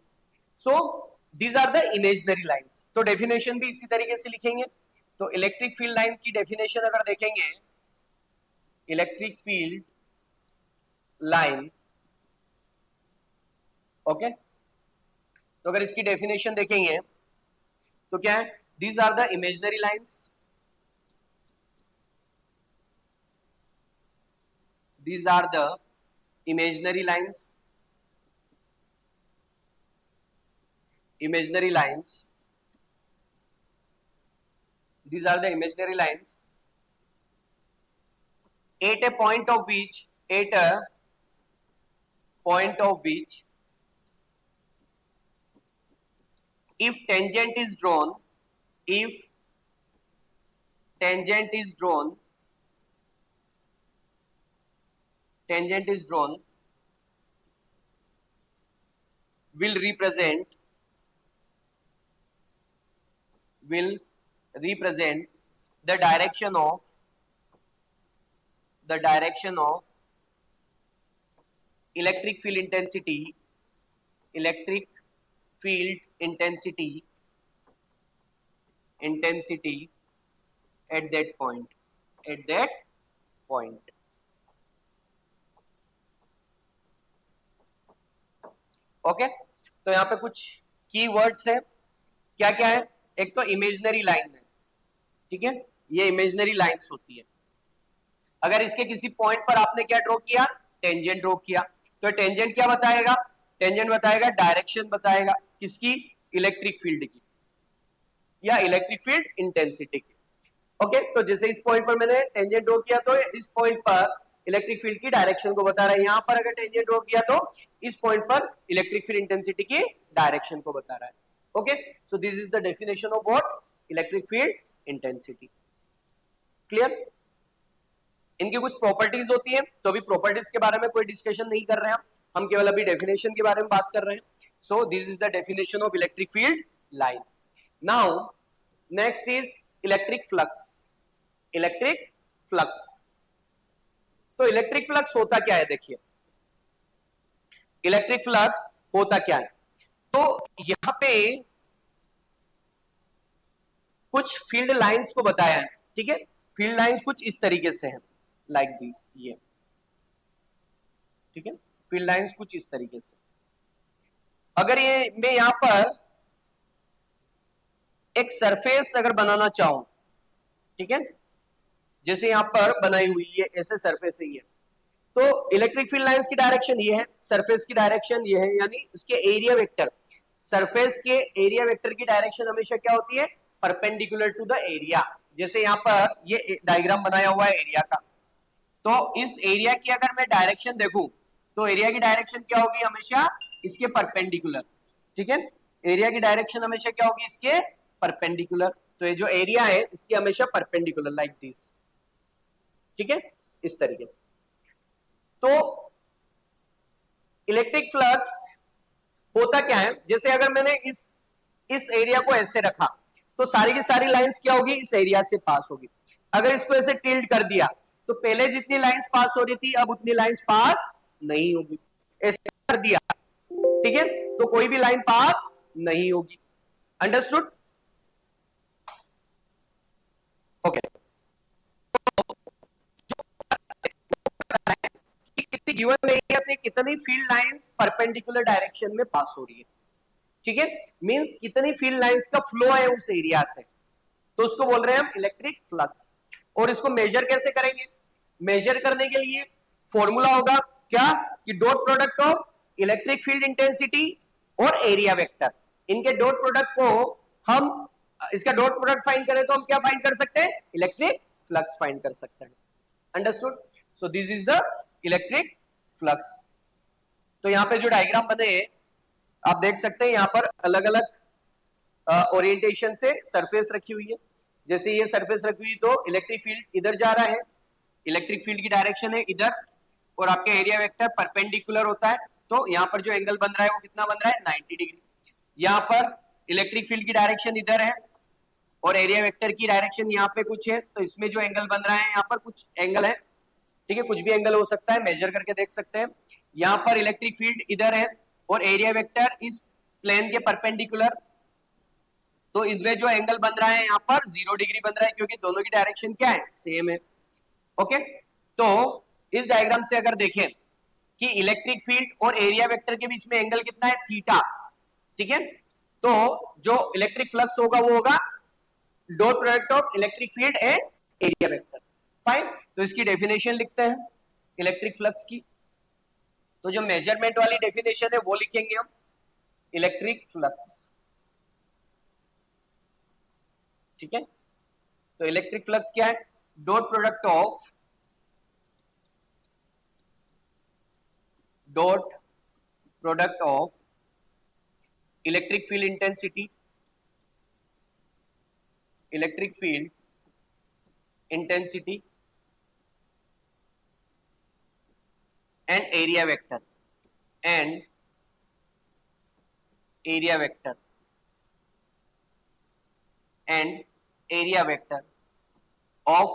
So these are the imaginary lines. तो डेफिनेशन भी इसी तरीके से लिखेंगे। तो इलेक्ट्रिक फील्ड लाइन की डेफिनेशन अगर देखेंगे, इलेक्ट्रिक फील्ड लाइन, ओके, तो अगर इसकी डेफिनेशन देखेंगे तो क्या है, these are the imaginary lines, these are the imaginary lines, imaginary lines, these are the imaginary lines at a point of which, at a point of which if tangent is drawn, if tangent is drawn, tangent is drawn, will represent the direction of electric field intensity, electric field intensity at that point, at that point. Okay, तो यहां पे कुछ कीवर्ड्स है, क्या क्या है, एक तो इमेजिनरी लाइन है, ठीक है, ये इमेजिनरी लाइंस होती है। अगर इसके किसी पॉइंट पर आपने क्या ड्रॉ किया, टेंजेंट ड्रॉ किया, तो टेंजेंट क्या बताएगा, टेंजेंट बताएगा डायरेक्शन बताएगा किसकी, इलेक्ट्रिक फील्ड की या इलेक्ट्रिक फील्ड इंटेंसिटी की। ओके, तो जैसे इस पॉइंट पर मैंने टेंजेंट ड्रॉ किया तो इस पॉइंट पर इलेक्ट्रिक फील्ड की डायरेक्शन को बता रहा है, यहां पर अगर टेंजेंट ड्रॉ किया तो इस पॉइंट पर इलेक्ट्रिक फील्ड इंटेंसिटी की डायरेक्शन को बता रहा है। Okay, so this is the definition of what, electric field intensity. Clear? इनकी कुछ प्रॉपर्टीज होती है, तो अभी प्रॉपर्टीज के बारे में कोई डिस्कशन नहीं कर रहे हैं हम केवल अभी डेफिनेशन के बारे में बात कर रहे हैं। So this is the definition of electric field line. Now next is electric flux. Electric flux, तो इलेक्ट्रिक फ्लक्स होता क्या है, देखिए इलेक्ट्रिक फ्लक्स होता क्या है, तो यहां पे कुछ फील्ड लाइंस को बताया है, ठीक है, फील्ड लाइंस कुछ इस तरीके से हैं, लाइक दिस, ये, ठीक है, फील्ड लाइंस कुछ इस तरीके से। अगर ये मैं यहां पर एक सरफेस अगर बनाना चाहूं, ठीक है, जैसे यहां पर बनाई हुई है ऐसे सरफेस है ये, तो इलेक्ट्रिक फील्ड लाइंस की डायरेक्शन ये है, सरफेस की डायरेक्शन ये है, यानी उसके एरिया वेक्टर, सरफेस के एरिया वेक्टर की डायरेक्शन हमेशा क्या होती है, परपेंडिकुलर टू द एरिया। जैसे यहां पर ये डायग्राम बनाया हुआ है एरिया का, तो इस एरिया की अगर मैं डायरेक्शन देखूं तो एरिया की डायरेक्शन क्या होगी, हमेशा इसके परपेंडिकुलर, ठीक है, एरिया की डायरेक्शन हमेशा क्या होगी, इसके परपेंडिकुलर। तो ये जो एरिया है इसके हमेशा परपेंडिकुलर, लाइक दिस, ठीक है, इस तरीके से। तो इलेक्ट्रिक फ्लक्स होता क्या है, जैसे अगर मैंने इस एरिया को ऐसे रखा तो सारी की सारी लाइंस क्या होगी, इस एरिया से पास होगी। अगर इसको ऐसे टिल्ट कर दिया तो पहले जितनी लाइंस पास हो रही थी अब उतनी लाइंस पास नहीं होगी, ऐसे कर दिया, ठीक है, तो कोई भी लाइन पास नहीं होगी। अंडरस्टूड? ओके, किसी गिवन एरिया से कितनी फील्ड लाइंस परपेंडिकुलर डायरेक्शन में पास हो रही है, ठीक है, मींस कितनी फील्ड लाइंस का फ्लो है उस एरिया से, तो उसको बोल रहे हैं हम इलेक्ट्रिक फ्लक्स। और इसको मेजर कैसे करेंगे, मेजर करने के लिए फॉर्मूला होगा क्या, कि dot product of electric field intensity और एरिया वेक्टर, इनके डॉट प्रोडक्ट को हम, इसका डॉट प्रोडक्ट फाइंड करें तो हम क्या फाइंड कर सकते हैं, इलेक्ट्रिक फ्लक्स फाइंड कर सकते हैं। Understood? So this is the electric flux. तो यहां पे जो डायग्राम बने आप देख सकते हैं, यहां पर अलग अलग ओरिएंटेशन से सरफेस रखी हुई है। जैसे ये सरफेस रखी हुई तो इलेक्ट्रिक फील्ड इधर जा रहा है, इलेक्ट्रिक फील्ड की डायरेक्शन है इधर, और आपका एरिया वेक्टर परपेंडिकुलर होता है, तो यहाँ पर जो एंगल बन रहा है वो कितना बन रहा है, 90 डिग्री। यहाँ पर इलेक्ट्रिक फील्ड की डायरेक्शन इधर है और एरिया वेक्टर की डायरेक्शन यहाँ पे कुछ है, तो इसमें जो एंगल बन रहा है यहाँ पर कुछ एंगल है, ठीक है, कुछ भी एंगल हो सकता है, मेजर करके देख सकते हैं। यहाँ पर इलेक्ट्रिक फील्ड इधर है और एरिया वेक्टर इस प्लेन के परपेंडिकुलर, तो इसमें जो एंगल बन रहा है यहाँ पर 0 डिग्री बन रहा है, क्योंकि दोनों की डायरेक्शन क्या है, सेम है। ओके, तो इस डायग्राम से अगर देखें कि इलेक्ट्रिक फील्ड और एरिया वेक्टर के बीच में एंगल कितना है, थीटा, ठीक है, तो जो इलेक्ट्रिक फ्लक्स होगा वो होगा dot product of electric field and area vector. Fine, तो इसकी डेफिनेशन लिखते हैं इलेक्ट्रिक फ्लक्स की। तो जो मेजरमेंट वाली डेफिनेशन है वो लिखेंगे हम, इलेक्ट्रिक फ्लक्स, ठीक है, तो इलेक्ट्रिक फ्लक्स क्या है, dot product of electric field intensity, electric field intensity and area vector, and area vector and area vector of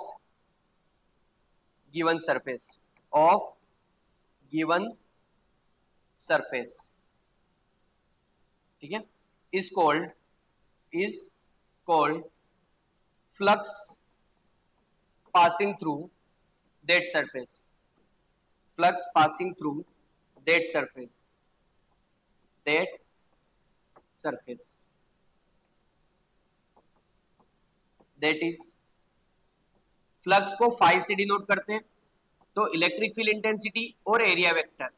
given surface, of given surface, ठीक है, is called flux passing through that surface, flux passing through that surface, that surface, that is flux को फाई से डिनोट करते हैं, तो इलेक्ट्रिक फील्ड इंटेंसिटी और एरिया वेक्टर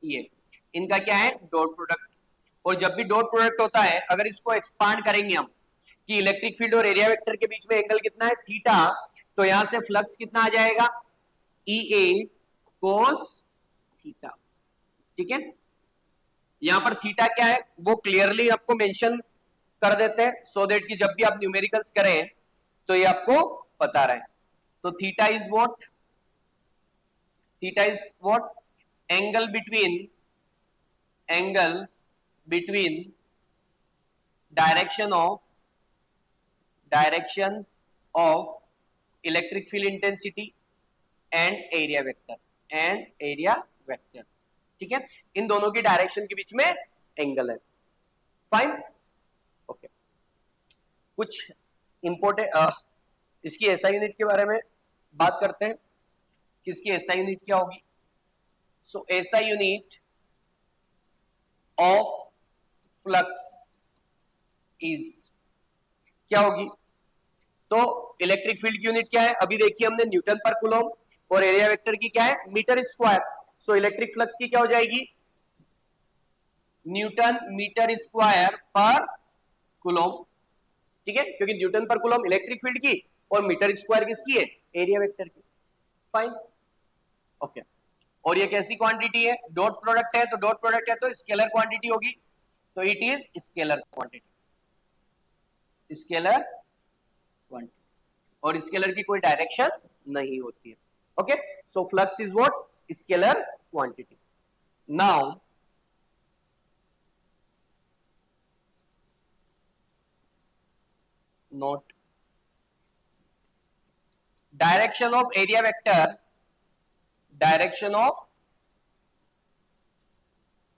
ये इनका क्या है, डॉट प्रोडक्ट। और जब भी डॉट प्रोडक्ट होता है, अगर इसको एक्सपांड करेंगे हम कि इलेक्ट्रिक फील्ड और एरिया वेक्टर के बीच में एंगल कितना है, थीटा, तो यहां से फ्लक्स कितना आ जाएगा, ई ए कोस थीटा। ठीक है, यहां पर थीटा क्या है वो क्लियरली आपको मेंशन कर देते हैं, सो दैट कि जब भी आप न्यूमेरिकल्स करें तो ये आपको पता रहे। तो theta is what, theta is what, angle between direction of electric field intensity and area vector, ठीक है, इन दोनों की डायरेक्शन के बीच में एंगल है। Fine, okay. कुछ इंपोर्टेंट इसकी एसआई यूनिट के बारे में बात करते हैं, किसकी एसआई यूनिट क्या होगी। So SI unit of flux is क्या होगी, तो इलेक्ट्रिक फील्ड की यूनिट क्या है, अभी देखिए हमने न्यूटन पर कूलम, और एरिया वेक्टर की क्या है, metre square. So electric flux की क्या हो जाएगी, न्यूटन मीटर स्क्वायर पर कूलम। ठीक है, क्योंकि न्यूटन पर कूलम इलेक्ट्रिक फील्ड की और मीटर स्क्वायर किसकी है, एरिया वेक्टर की। Fine, okay. और ये कैसी क्वांटिटी है, डॉट प्रोडक्ट है, तो डॉट प्रोडक्ट है तो स्केलर क्वांटिटी होगी, तो it is scalar quantity, scalar quantity, और स्केलर की कोई डायरेक्शन नहीं होती है। Okay, so flux is what, scalar quantity. Now note direction of area vector, direction of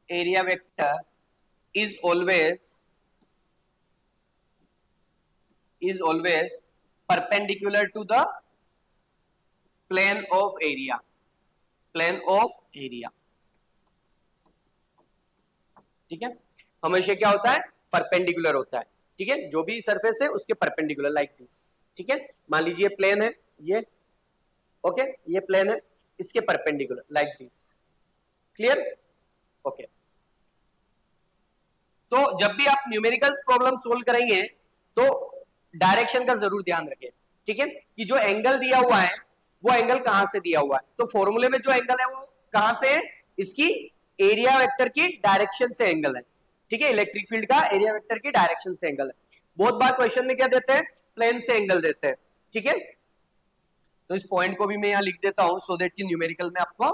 area vector is always perpendicular to the plane of area, ठीक है, हमेशा क्या होता है, परपेंडिकुलर होता है। ठीक है, जो भी सरफेस है उसके परपेंडिकुलर, लाइक दिस। ठीक है, मान लीजिए प्लेन है ये, ओके, ये प्लेन है, इसके perpendicular like this. Clear, okay. तो जब भी आप न्यूमेरिकल प्रॉब्लम सोल्व करेंगे तो डायरेक्शन का जरूर ध्यान रखें। ठीक है, कि जो एंगल दिया हुआ है वो एंगल कहां से दिया हुआ है, तो फॉर्मूले में जो एंगल है वो कहां से है, इसकी एरिया वेक्टर की डायरेक्शन से एंगल है। ठीक है, इलेक्ट्रिक फील्ड का एरिया वेक्टर की डायरेक्शन से एंगल है। बहुत बार क्वेश्चन में क्या देते हैं, प्लेन से एंगल देते हैं। ठीक है, तो इस पॉइंट को भी मैं यहां लिख देता हूं, सो दैट कि न्यूमेरिकल में आपको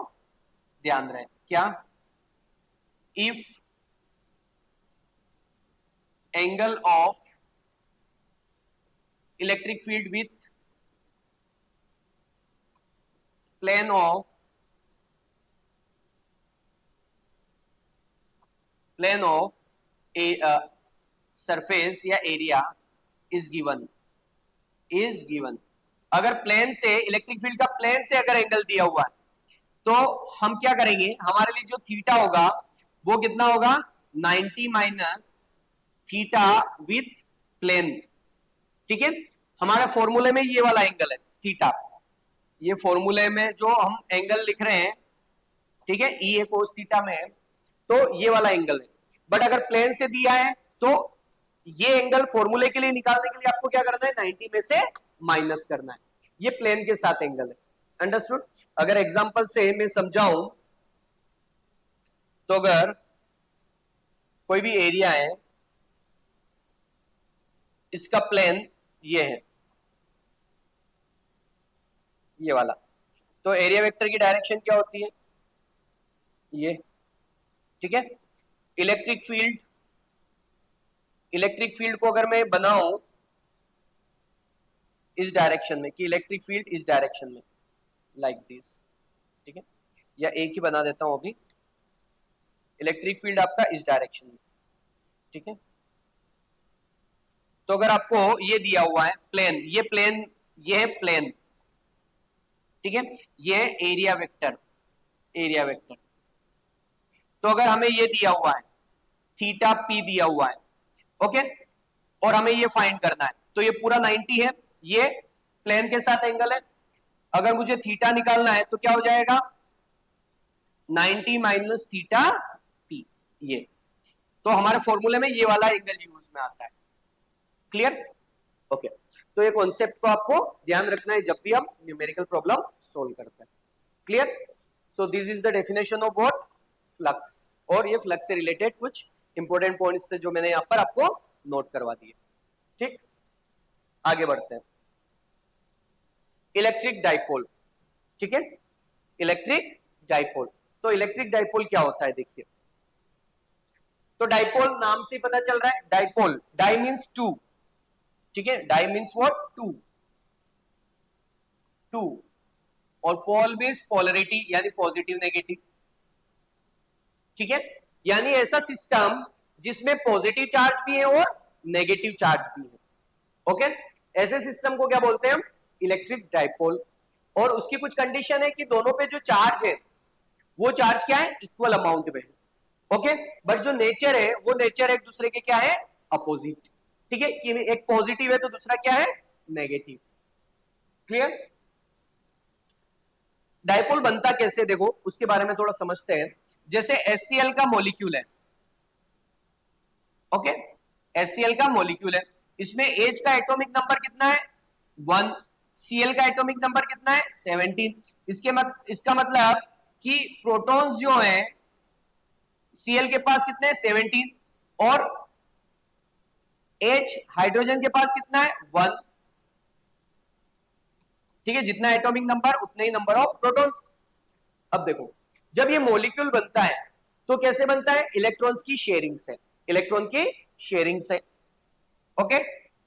ध्यान रहे। क्या, if angle of electric field with plane of a surface या area is given, अगर प्लेन से इलेक्ट्रिक फील्ड का प्लेन से अगर एंगल दिया हुआ है तो हम क्या करेंगे, हमारे लिए जो थीटा होगा वो कितना होगा, 90 माइनस थीटा विथ प्लेन। ठीक है, हमारे फॉर्मूले में ये वाला एंगल है थीटा, ये फॉर्मूले में जो हम एंगल लिख रहे हैं, ठीक है, ई ए कोस थीटा में, तो ये वाला एंगल है। बट अगर प्लेन से दिया है तो ये एंगल फॉर्मूले के लिए निकालने के लिए आपको क्या करना है, 90 में से माइनस करना है। ये प्लेन के साथ एंगल है, अंडरस्टूड। अगर एग्जांपल से मैं समझाऊं तो अगर कोई भी एरिया है, इसका प्लेन ये है, ये वाला, तो एरिया वेक्टर की डायरेक्शन क्या होती है, ये। ठीक है, इलेक्ट्रिक फील्ड को अगर मैं बनाऊं इस डायरेक्शन में, कि इलेक्ट्रिक फील्ड इस डायरेक्शन में, लाइक दिस। ठीक है, या एक ही बना देता हूं अभी, इलेक्ट्रिक फील्ड आपका इस डायरेक्शन में। ठीक है, तो अगर आपको ये दिया हुआ है प्लेन, ये है प्लेन, ठीक है, ये है एरिया वेक्टर, तो अगर हमें ये दिया हुआ है थीटा पी दिया हुआ है, ओके, और हमें ये फाइंड करना है। तो ये पूरा 90 है, ये प्लेन के साथ एंगल है। अगर मुझे थीटा निकालना है तो क्या हो जाएगा, 90 माइनस थीटा पी। ये तो हमारे फॉर्मूले में ये वाला एंगल यूज में आता है। क्लियर? ओके, तो ये कॉन्सेप्ट को आपको ध्यान रखना है जब भी हम न्यूमेरिकल प्रॉब्लम सोल्व करते हैं। Clear? So this is the definition of what, flux. और ये फ्लक्स से रिलेटेड कुछ इंपॉर्टेंट पॉइंट्स थे जो मैंने यहां पर आपको नोट करवा दिए। ठीक, आगे बढ़ते हैं। इलेक्ट्रिक डाइपोल, ठीक है, इलेक्ट्रिक डाइपोल। तो इलेक्ट्रिक डाइपोल क्या होता है, देखिए। तो डाइपोल नाम से पता चल रहा है, डाइपोल, डाई मीन्स टू, ठीक है, di means what, two, two, और पोल मीन्स पोलरिटी यानी पॉजिटिव नेगेटिव, ठीक है, यानी ऐसा सिस्टम जिसमें पॉजिटिव चार्ज भी है और नेगेटिव चार्ज भी है। ओके, ऐसे सिस्टम को क्या बोलते हैं हम, इलेक्ट्रिक डाइपोल। और उसकी कुछ कंडीशन है कि दोनों पे जो चार्ज है वो चार्ज क्या है, इक्वल अमाउंट में है। ओके, बट जो नेचर है वो नेचर एक दूसरे के क्या है, अपोजिट, ठीक है, कि एक पॉजिटिव है तो दूसरा क्या है, नेगेटिव। क्लियर? डाइपोल बनता कैसे, देखो उसके बारे में थोड़ा समझते हैं। जैसे HCl का मॉलिक्यूल है, ओके, HCl का मॉलिक्यूल है, इसमें H का एटॉमिक नंबर कितना है, 1, Cl का एटॉमिक नंबर कितना है, 17। इसका मतलब कि प्रोटॉन्स जो हैं Cl के पास कितने हैं, 17, और H हाइड्रोजन के पास कितना है, 1, ठीक है, जितना एटॉमिक नंबर उतने ही नंबर ऑफ प्रोटॉन्स। अब देखो, जब ये मॉलिक्यूल बनता है तो कैसे बनता है, इलेक्ट्रॉन्स की शेयरिंग से, इलेक्ट्रॉन की शेयरिंग से। ओके,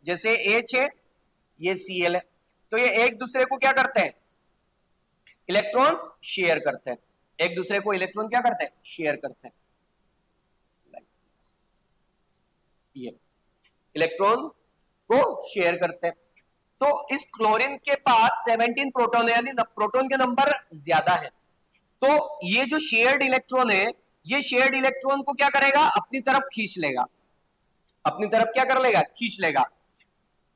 जैसे H है, ये Cl है, तो ये एक दूसरे को क्या करते हैं, इलेक्ट्रॉन्स शेयर करते हैं, एक दूसरे को इलेक्ट्रॉन क्या करते हैं, शेयर करते हैं। ये इलेक्ट्रॉन को शेयर करते हैं। तो इस क्लोरीन के पास 17 प्रोटॉन है, यानी प्रोटॉन के नंबर ज्यादा है। तो ये जो शेयर्ड इलेक्ट्रॉन है, ये शेयर्ड इलेक्ट्रॉन को क्या करेगा, अपनी तरफ खींच लेगा, अपनी तरफ क्या कर लेगा, खींच लेगा।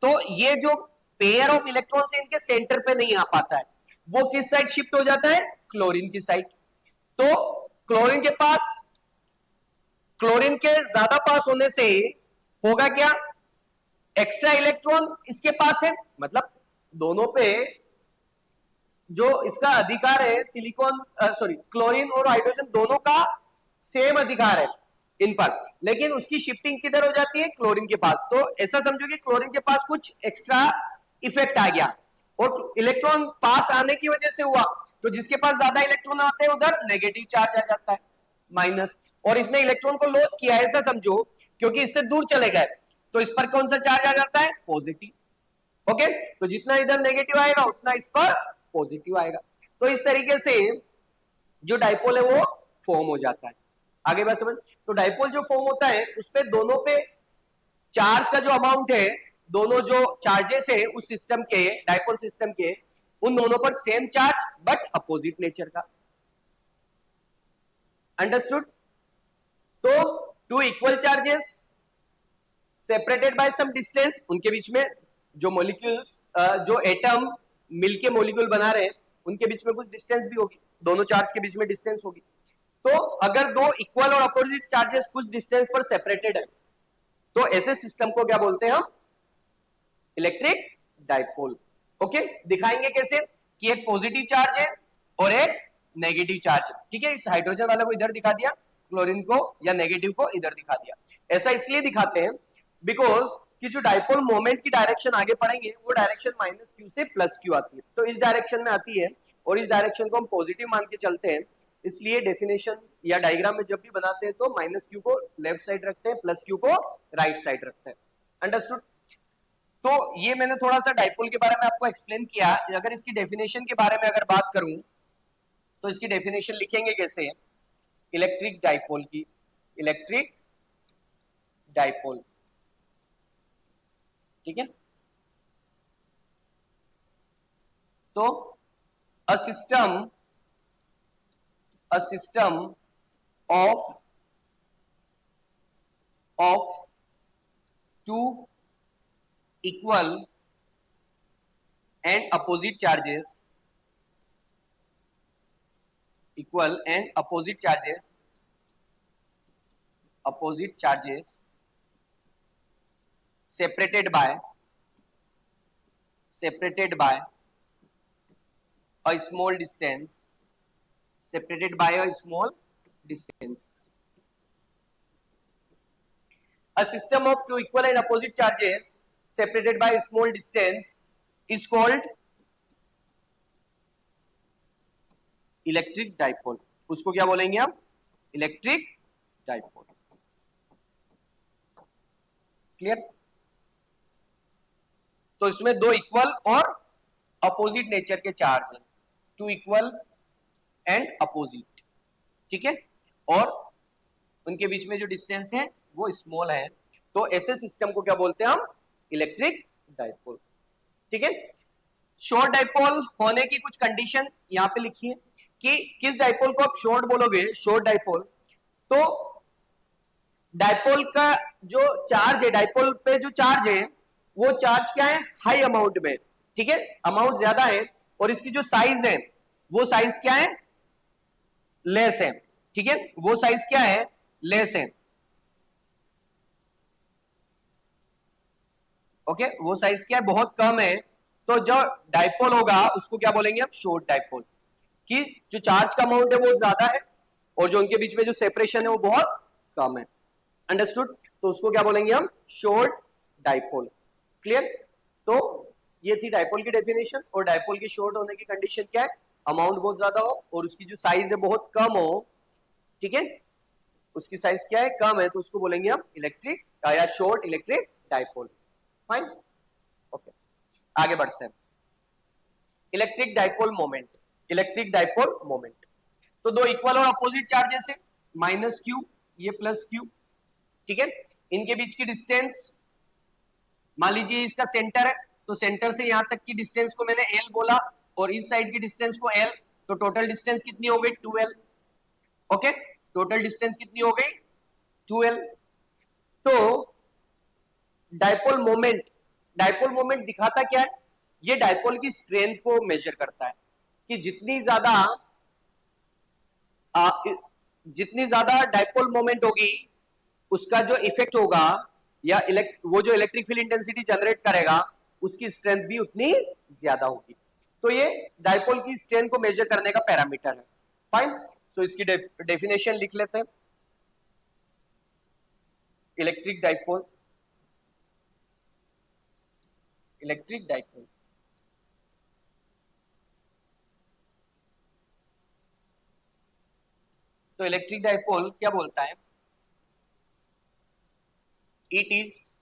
तो ये जो पेयर ऑफ इलेक्ट्रॉन्स है इनके सेंटर पे नहीं आ पाता है, वो किस साइड शिफ्ट हो जाता है, क्लोरीन की साइड। तो क्लोरीन के पास, क्लोरीन के ज्यादा पास होने से होगा क्या, एक्स्ट्रा इलेक्ट्रॉन इसके पास है, मतलब दोनों पे जो इसका अधिकार है, सिलिकॉन सॉरी क्लोरीन और हाइड्रोजन दोनों का सेम अधिकार है इन पर, लेकिन उसकी शिफ्टिंग किधर हो जाती है, क्लोरीन के पास। तो ऐसा समझो कि क्लोरीन के पास कुछ एक्स्ट्रा इफेक्ट आ गया और इलेक्ट्रॉन पास आने की वजह से हुआ, तो जिसके पास ज्यादा इलेक्ट्रॉन आते हैं उधर नेगेटिव चार्ज आ जाता है, माइनस, और इसने इलेक्ट्रॉन को लॉस किया, ऐसा समझो, क्योंकि इससे दूर चले गए, तो इस पर कौन सा चार्ज आ जाता है, पॉजिटिव। ओके, तो जितना इधर नेगेटिव आएगा उतना इस पर पॉजिटिव आएगा। तो इस तरीके से जो डाइपोल है वो फॉर्म हो जाता है। आगे बात समझ, तो डाइपोल जो फॉर्म होता है उस पे दोनों पे चार्ज का जो अमाउंट है, दोनों जो चार्जेस है उस सिस्टम के, डाइपोल सिस्टम के, उन दोनों पर same charge but opposite nature का। अंडरस्टूड? तो two equal charges separated by some distance, उनके बीच में जो मॉलिक्यूल्स, जो एटम मिलके मॉलिक्यूल बना रहे हैं उनके बीच में कुछ डिस्टेंस भी होगी, दोनों चार्ज के बीच में डिस्टेंस होगी। तो अगर दो इक्वल और अपोजिट चार्जेस कुछ डिस्टेंस पर सेपरेटेड है तो ऐसे सिस्टम को क्या बोलते हैं हम, इलेक्ट्रिक डाइपोल। ओके, दिखाएंगे कैसे, कि एक पॉजिटिव चार्ज है और एक नेगेटिव चार्ज है, ठीक है, इस हाइड्रोजन वाला को इधर दिखा दिया, क्लोरीन को या नेगेटिव को इधर दिखा दिया। ऐसा इसलिए दिखाते हैं बिकॉज कि जो डाइपोल मोमेंट की डायरेक्शन आगे पढ़ेंगे वो डायरेक्शन माइनस क्यू से प्लस क्यू आती है, तो इस डायरेक्शन में आती है और इस डायरेक्शन को हम पॉजिटिव मान के चलते हैं, इसलिए डेफिनेशन या डायग्राम में जब भी बनाते हैं तो माइनस क्यू को लेफ्ट साइड रखते हैं, प्लस क्यू को राइट साइड रखते हैं। अंडरस्टूड? तो ये मैंने थोड़ा सा डाइपोल के बारे में आपको एक्सप्लेन किया। अगर इसकी डेफिनेशन के बारे में अगर बात करूं तो इसकी डेफिनेशन लिखेंगे कैसे, इलेक्ट्रिक डाइपोल की, इलेक्ट्रिक डाइपोल, ठीक है। तो a system of two equal and opposite charges, equal and opposite charges separated by a small distance, separated by a small distance. A system of two equal and opposite charges separated by a small distance is called electric dipole. उसको क्या बोलेंगे हम? Electric dipole. क्लियर? तो इसमें दो इक्वल और अपोजिट नेचर के चार्ज हैं, टू इक्वल एंड अपोजिट, ठीक है, और उनके बीच में जो डिस्टेंस है वो स्मॉल है. तो ऐसे सिस्टम को क्या बोलते हैं हम? Electric dipole. ठीक है. शॉर्ट डाइपोल होने की कुछ कंडीशन यहां पे लिखी है कि किस डाइपोल को आप शॉर्ट बोलोगे, शॉर्ट डाइपोल, तो डाइपोल का जो चार्ज है, डाइपोल पे जो चार्ज है वो चार्ज क्या है? हाई अमाउंट में, ठीक है, अमाउंट ज्यादा है, और इसकी जो साइज है वो साइज क्या है? लेस है, ठीक है, वो साइज क्या है? लेस है. ओके, वो साइज क्या है? बहुत कम है. तो जो डाइपोल होगा उसको क्या बोलेंगे हम? Short dipole. कि जो चार्ज का अमाउंट है वो ज्यादा है और जो उनके बीच में जो सेपरेशन है वो बहुत कम है. अंडरस्टूड? तो उसको क्या बोलेंगे हम? Short dipole. क्लियर? तो ये थी डाइपोल की डेफिनेशन. और डाइपोल की शॉर्ट होने की कंडीशन क्या है? अमाउंट बहुत ज्यादा हो और उसकी जो साइज है बहुत कम हो. ठीक है, उसकी साइज क्या है? कम है, तो उसको बोलेंगे हम इलेक्ट्रिक या short electric dipole. Fine, okay, आगे बढ़ते हैं. Electric dipole moment. Electric dipole moment, तो दो इक्वल और अपोजिट चार्जेस है, माइनस क्यू, ये प्लस क्यू, ठीक है, इनके बीच की डिस्टेंस मान लीजिए इसका सेंटर है, तो सेंटर से यहां तक की डिस्टेंस को मैंने एल बोला और इस साइड की डिस्टेंस को एल, तो टोटल डिस्टेंस कितनी हो गई? 2l. ओके, टोटल डिस्टेंस कितनी हो गई? 2l. तो डाइपोल मोमेंट दिखाता क्या है? ये डाइपोल की स्ट्रेंथ को मेजर करता है कि जितनी ज्यादा डाइपोल मोमेंट होगी उसका जो इफेक्ट होगा या वो जो इलेक्ट्रिक फील्ड इंटेंसिटी जनरेट करेगा उसकी स्ट्रेंथ भी उतनी ज्यादा होगी. तो ये डाइपोल की स्ट्रेंथ को मेजर करने का पैरामीटर है. फाइन, सो इसकी डेफिनेशन लिख लेते हैं. इलेक्ट्रिक डाइपोल तो इलेक्ट्रिक डाइपोल क्या बोलता है? It is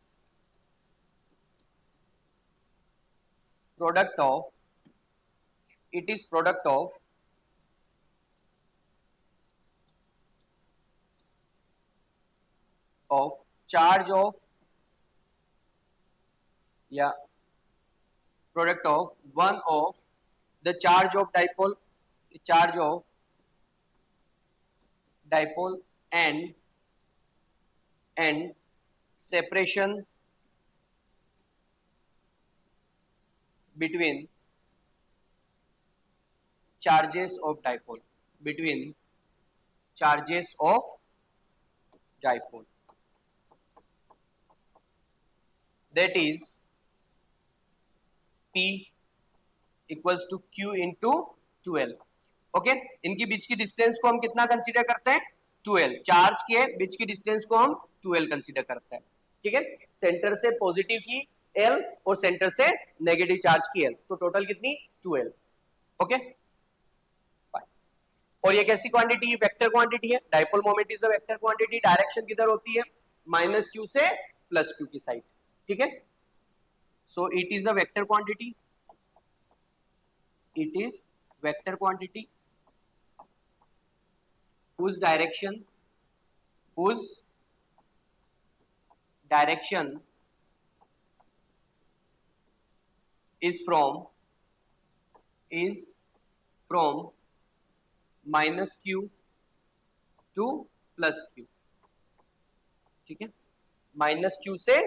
product of charge of या product of one of the charge of dipole and separation between charges of dipole, that is P equals to Q into 2L. Okay, इनकी बीच की डिस्टेंस को हम कितना कंसीडर करते हैं? 2L. चार्ज के बीच की डिस्टेंस को हम 2L कंसीडर करते हैं. ठीक है, सेंटर से पॉजिटिव की L और सेंटर से नेगेटिव चार्ज की L, तो टोटल कितनी? 2L. Okay, fine. और ये कैसी क्वांटिटी है? वेक्टर क्वांटिटी है. Dipole moment is a vector quantity. Direction किधर होती है? माइनस क्यू से प्लस क्यू की साइड. ठीक है, so it is a vector quantity. whose direction is from minus q to plus q. ठीक है, माइनस क्यू से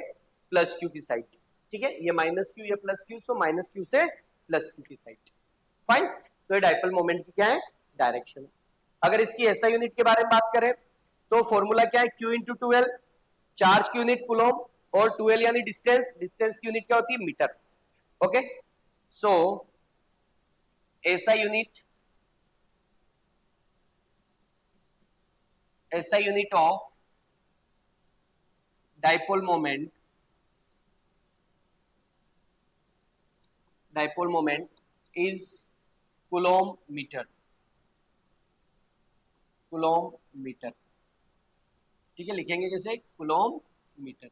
प्लस क्यू की साइड, ठीक है, ये माइनस क्यू, ये plus Q, so minus Q से प्लस क्यू की साइड। फाइन, तो ये डाइपोल मोमेंट की क्या है, डायरेक्शन। अगर इसकी एसआई यूनिट के बारे में बात करें तो फॉर्मूला क्या है, क्यू इंटू 12, चार्ज की यूनिट कूलम और 12 यानी डिस्टेंस, डिस्टेंस की यूनिट क्या होती है, metre. Okay, so SI unit, SI unit of dipole moment is coulomb meter, ठीक है, लिखेंगे कैसे, coulomb meter,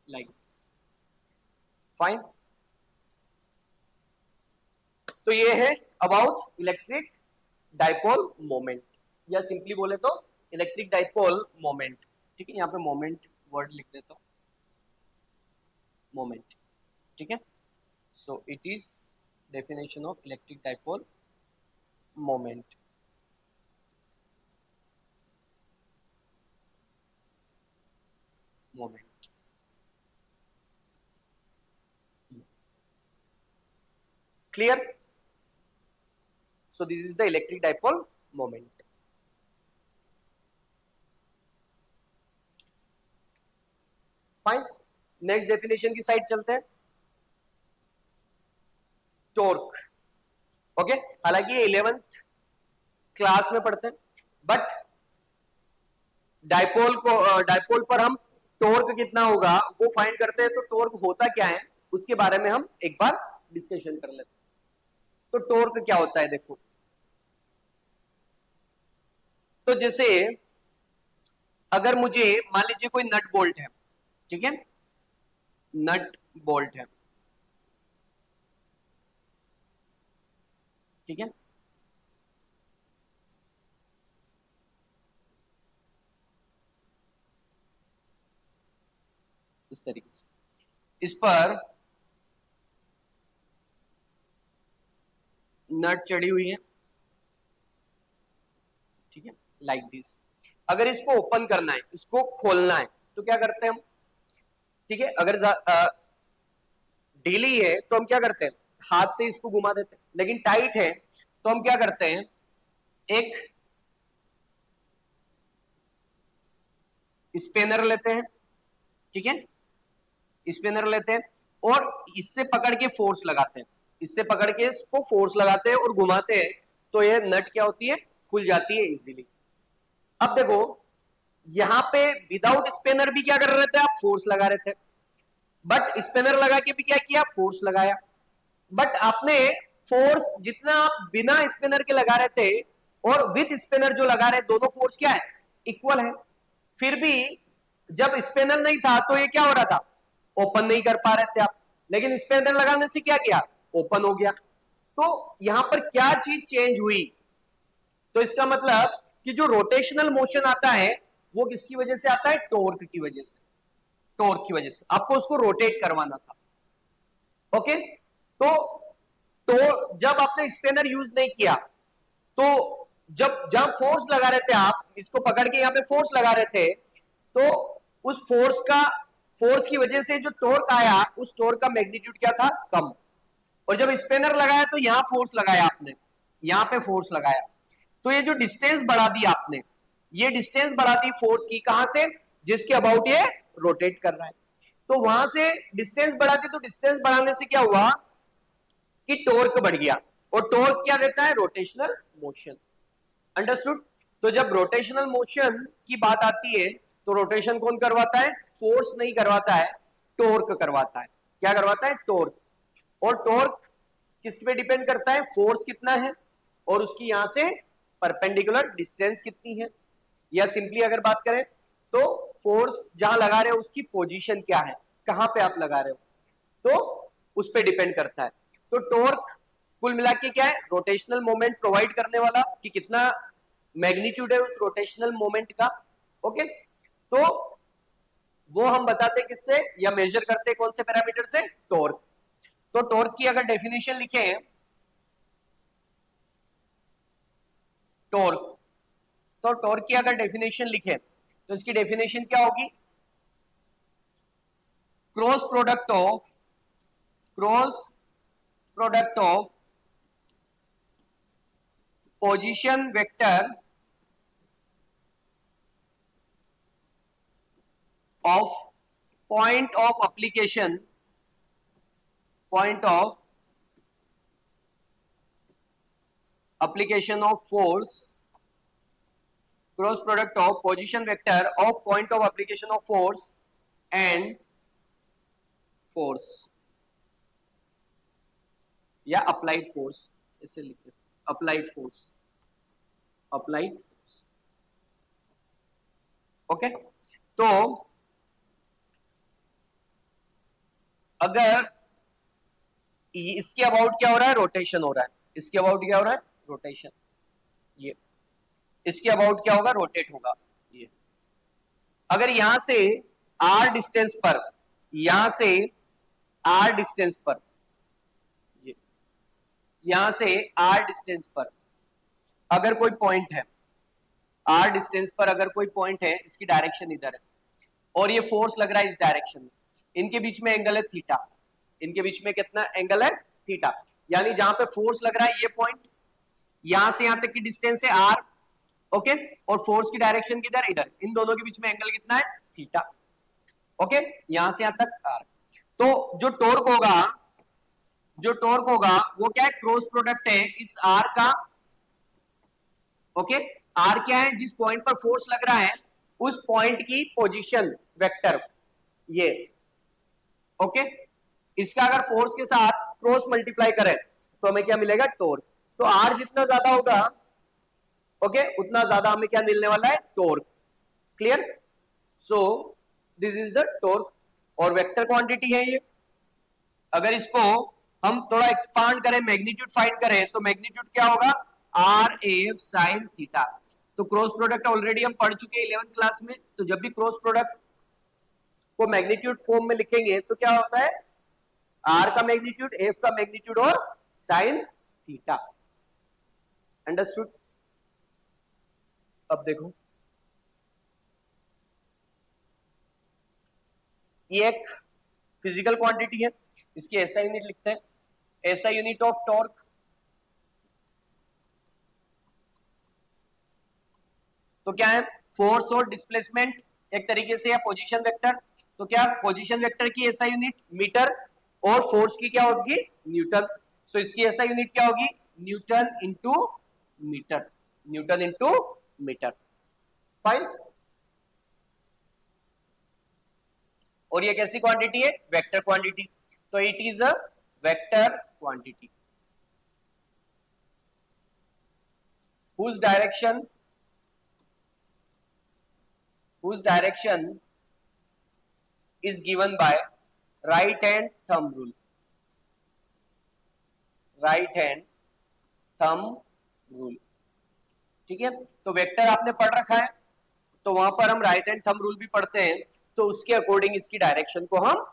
like this. Fine, तो ये है अबाउट इलेक्ट्रिक डाइपोल मोमेंट, या सिंपली बोले तो इलेक्ट्रिक डाइपोल मोमेंट, ठीक है, यहाँ पे मोमेंट वर्ड लिख देता हूं, मोमेंट, ठीक है। So it is definition of electric dipole moment. Clear, so this is the electric dipole moment. Fine, next definition की साइड चलते हैं, टॉर्क। ओके, हालांकि ये 11th क्लास में पढ़ते हैं, बट डाइपोल पर हम टॉर्क कितना होगा वो फाइंड करते हैं, तो टॉर्क होता क्या है उसके बारे में हम एक बार डिस्कशन कर लेते हैं। तो टॉर्क क्या होता है, देखो, तो जैसे अगर मुझे मान लीजिए कोई नट बोल्ट है, ठीक है, नट बोल्ट है, ठीक है, इस तरीके से, इस पर नट चढ़ी हुई है, ठीक है, लाइक दिस। अगर इसको ओपन करना है, इसको खोलना है, तो क्या करते हैं हम, ठीक है, अगर ढीली है तो हम क्या करते हैं, हाथ से इसको घुमा देते हैं, लेकिन टाइट है तो हम क्या करते हैं, एक स्पेनर लेते हैं, ठीक है, स्पिनर लेते हैं और इससे पकड़ के फोर्स लगाते हैं, इससे पकड़ के इसको फोर्स लगाते हैं और घुमाते हैं, तो यह नट क्या होती है, खुल जाती है इजीली। अब देखो यहां पे विदाउट स्पिनर भी क्या कर रहे थे आप, फोर्स लगा रहे थे, बट स्पिनर लगा के भी क्या किया, फोर्स लगाया, बट आपने फोर्स जितना आप बिना स्पिनर के लगा रहे थे और विद स्पिनर जो लगा रहे, दोनों फोर्स क्या है, इक्वल है। फिर भी जब स्पिनर नहीं था तो ये क्या हो रहा था, ओपन नहीं कर पा रहे थे आप, लेकिन स्पिनर लगाने से क्या किया, ओपन हो गया। तो यहां पर क्या चीज चेंज हुई, तो इसका मतलब कि जो रोटेशनल मोशन आता है वो किसकी वजह से आता है, टॉर्क की वजह से, टॉर्क की वजह से आपको उसको रोटेट करवाना था। ओके, तो जब आपने स्पिनर यूज नहीं किया, तो जब जहां फोर्स लगा रहे थे आप, इसको पकड़ के यहां पे फोर्स लगा रहे थे, तो उस फोर्स की वजह से जो टॉर्क आया, उस टॉर्क का मैग्नीट्यूड क्या था, कम। और जब स्पिनर लगाया तो यहां फोर्स लगाया आपने, यहां पे फोर्स लगाया, तो ये जो डिस्टेंस बढ़ा दी आपने, ये डिस्टेंस बढ़ा दी फोर्स की, कहां से, जिसके अबाउट ये रोटेट कर रहा है, तो वहां से डिस्टेंस बढ़ा दी, तो डिस्टेंस बढ़ाने से क्या हुआ कि टॉर्क बढ़ गया, और टॉर्क क्या देता है, रोटेशनल मोशन। अंडरस्टूड। तो जब रोटेशनल मोशन की बात आती है तो रोटेशन कौन करवाता है, फोर्स नहीं करवाता है, टॉर्क करवाता है। क्या करवाता है, टॉर्क। और टॉर्क किस पे डिपेंड करता है, फोर्स कितना है और उसकी यहां से परपेंडिकुलर डिस्टेंस कितनी है, या सिंपली अगर बात करें तो फोर्स जहां लगा रहे हो उसकी पोजीशन क्या है, कहां पे आप लगा रहे हो, तो उस पर डिपेंड करता है। तो टॉर्क कुल मिला के क्या है, रोटेशनल मोमेंट प्रोवाइड करने वाला, कि कितना मैग्नीट्यूड है उस रोटेशनल मोमेंट का। ओके, तो वो हम बताते किससे, या मेजर करते कौन से पैरामीटर से, टॉर्क। तो टॉर्क की अगर डेफिनेशन लिखे, टॉर्क, तो टॉर्क की अगर डेफिनेशन लिखे तो इसकी डेफिनेशन क्या होगी, cross product of position vector of point of application of force, cross product of position vector of point of application of force and force या applied force, इसे लिखते हैं applied force. ओके तो अगर इसके अबाउट क्या हो रहा है, रोटेशन हो रहा है, इसके अबाउट क्या हो रहा है, रोटेशन, ये इसके अबाउट क्या होगा, रोटेट होगा। ये अगर यहां से r डिस्टेंस पर, यहां से r डिस्टेंस पर, ये यहां से r डिस्टेंस पर अगर कोई पॉइंट है, r डिस्टेंस पर अगर कोई पॉइंट है, इसकी डायरेक्शन इधर है और ये फोर्स लग रहा है इस डायरेक्शन में, इनके बीच में एंगल है थीटा, इनके बीच में कितना एंगल है, थीटा, यानी जहां पे फोर्स लग रहा है ये पॉइंट, यहां से यहां तक की डिस्टेंस है r, ओके, और फोर्स की डायरेक्शन किधर, इधर, इन दोनों के बीच में एंगल कितना है, थीटा, ओके, यहां से यहां तक r। तो जो टॉर्क होगा वो क्या है, क्रॉस प्रोडक्ट है इस r का, ओके, r क्या है, जिस पॉइंट पर फोर्स लग रहा है उस पॉइंट की पोजीशन वेक्टर, ये ओके, इसका अगर फोर्स के साथ क्रॉस मल्टीप्लाई करें तो हमें क्या मिलेगा, टॉर्क। तो r जितना ज्यादा होगा, ओके, उतना ज्यादा हमें क्या मिलने वाला है, torque. Clear? So this is the torque और वेक्टर क्वांटिटी है ये। अगर इसको हम थोड़ा एक्सपांड करें, मैग्नीट्यूड फाइंड करें, तो मैग्नीट्यूड क्या होगा, आर एफ साइन थीटा। तो क्रॉस प्रोडक्ट ऑलरेडी हम पढ़ चुके हैं 11th क्लास में, तो जब भी क्रॉस प्रोडक्ट को मैग्नीट्यूड फॉर्म में लिखेंगे तो क्या होता है, आर का मैग्नीट्यूड, एफ का मैग्नीट्यूड और साइन थीटा। अंडरस्टूड? अब देखो, ये एक फिजिकल क्वांटिटी है, इसकी एसआई यूनिट लिखते हैं, एसआई यूनिट ऑफ टॉर्क। तो क्या है, फोर्स और डिस्प्लेसमेंट एक तरीके से, या पोजीशन वेक्टर। तो क्या, पोजीशन वेक्टर की एसआई यूनिट मीटर और फोर्स की क्या होगी, न्यूटन। सो इसकी एसआई यूनिट क्या होगी, newton into metre, newton into metre. Fine. और ये कैसी क्वांटिटी है, वेक्टर क्वांटिटी। तो it is a vector quantity whose direction is given by right hand thumb rule, right hand thumb rule। ठीक है, तो वेक्टर आपने पढ़ रखा है, तो वहां पर हम राइट हैंड थंब रूल भी पढ़ते हैं, तो उसके अकॉर्डिंग इसकी डायरेक्शन को हम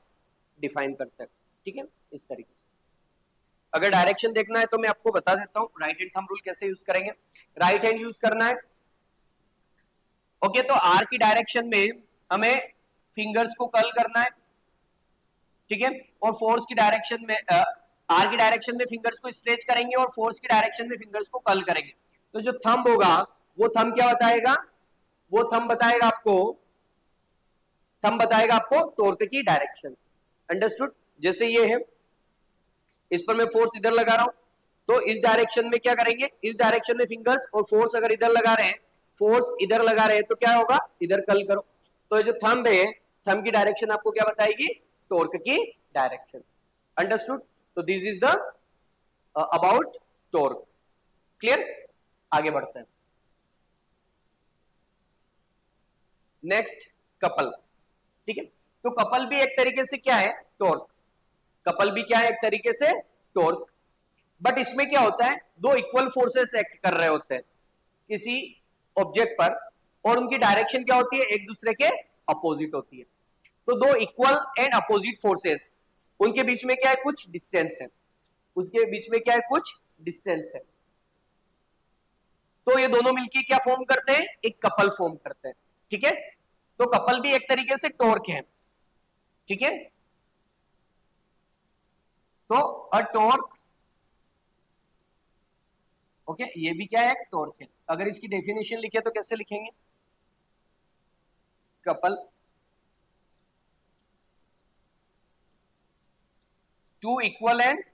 डिफाइन करते हैं। ठीक है, इस तरीके से। अगर डायरेक्शन देखना है तो मैं आपको बता देता हूं राइट हैंड थंब रूल कैसे यूज करेंगे। राइट हैंड यूज करना है, ओके, तो आर की डायरेक्शन में हमें फिंगर्स को कर्ल करना है, ठीक है, और फोर्स की डायरेक्शन में आर की डायरेक्शन में फिंगर्स को स्ट्रेच करेंगे और फोर्स की डायरेक्शन में फिंगर्स को कर्ल करेंगे। तो जो थंब होगा वो थंब क्या बताएगा, वो थंब बताएगा आपको टॉर्क की डायरेक्शन। अंडरस्टूड? जैसे ये है, इस पर मैं फोर्स इधर लगा रहा हूं, तो इस डायरेक्शन में क्या करेंगे, इस डायरेक्शन में फिंगर्स, और फोर्स अगर इधर लगा रहे हैं, फोर्स इधर लगा रहे हैं, तो क्या होगा, इधर कर्ल करो। तो ये जो थंब है, थंब की डायरेक्शन आपको क्या बताएगी, टॉर्क की डायरेक्शन। अंडरस्टूड? तो this is the about torque. Clear? आगे बढ़ते हैं। Next, couple. ठीक है, तो कपल भी एक तरीके से क्या है, टॉर्क। कपल भी क्या है, एक तरीके से टॉर्क। बट इसमें क्या होता है, दो इक्वल फोर्सेस एक्ट कर रहे होते हैं किसी ऑब्जेक्ट पर, और उनकी डायरेक्शन क्या होती है, एक दूसरे के अपोजिट होती है। तो दो इक्वल एंड अपोजिट फोर्सेस, उनके बीच में क्या है, कुछ डिस्टेंस है, उसके बीच में क्या है, कुछ डिस्टेंस है। तो ये दोनों मिलकर क्या फॉर्म करते हैं, एक कपल फॉर्म करते हैं। ठीक है, तो कपल भी एक तरीके से टॉर्क है। ठीक है, तो अ टॉर्क, ओके, ये भी क्या है, टॉर्क है। अगर इसकी डेफिनेशन लिखे तो कैसे लिखेंगे, couple two equal and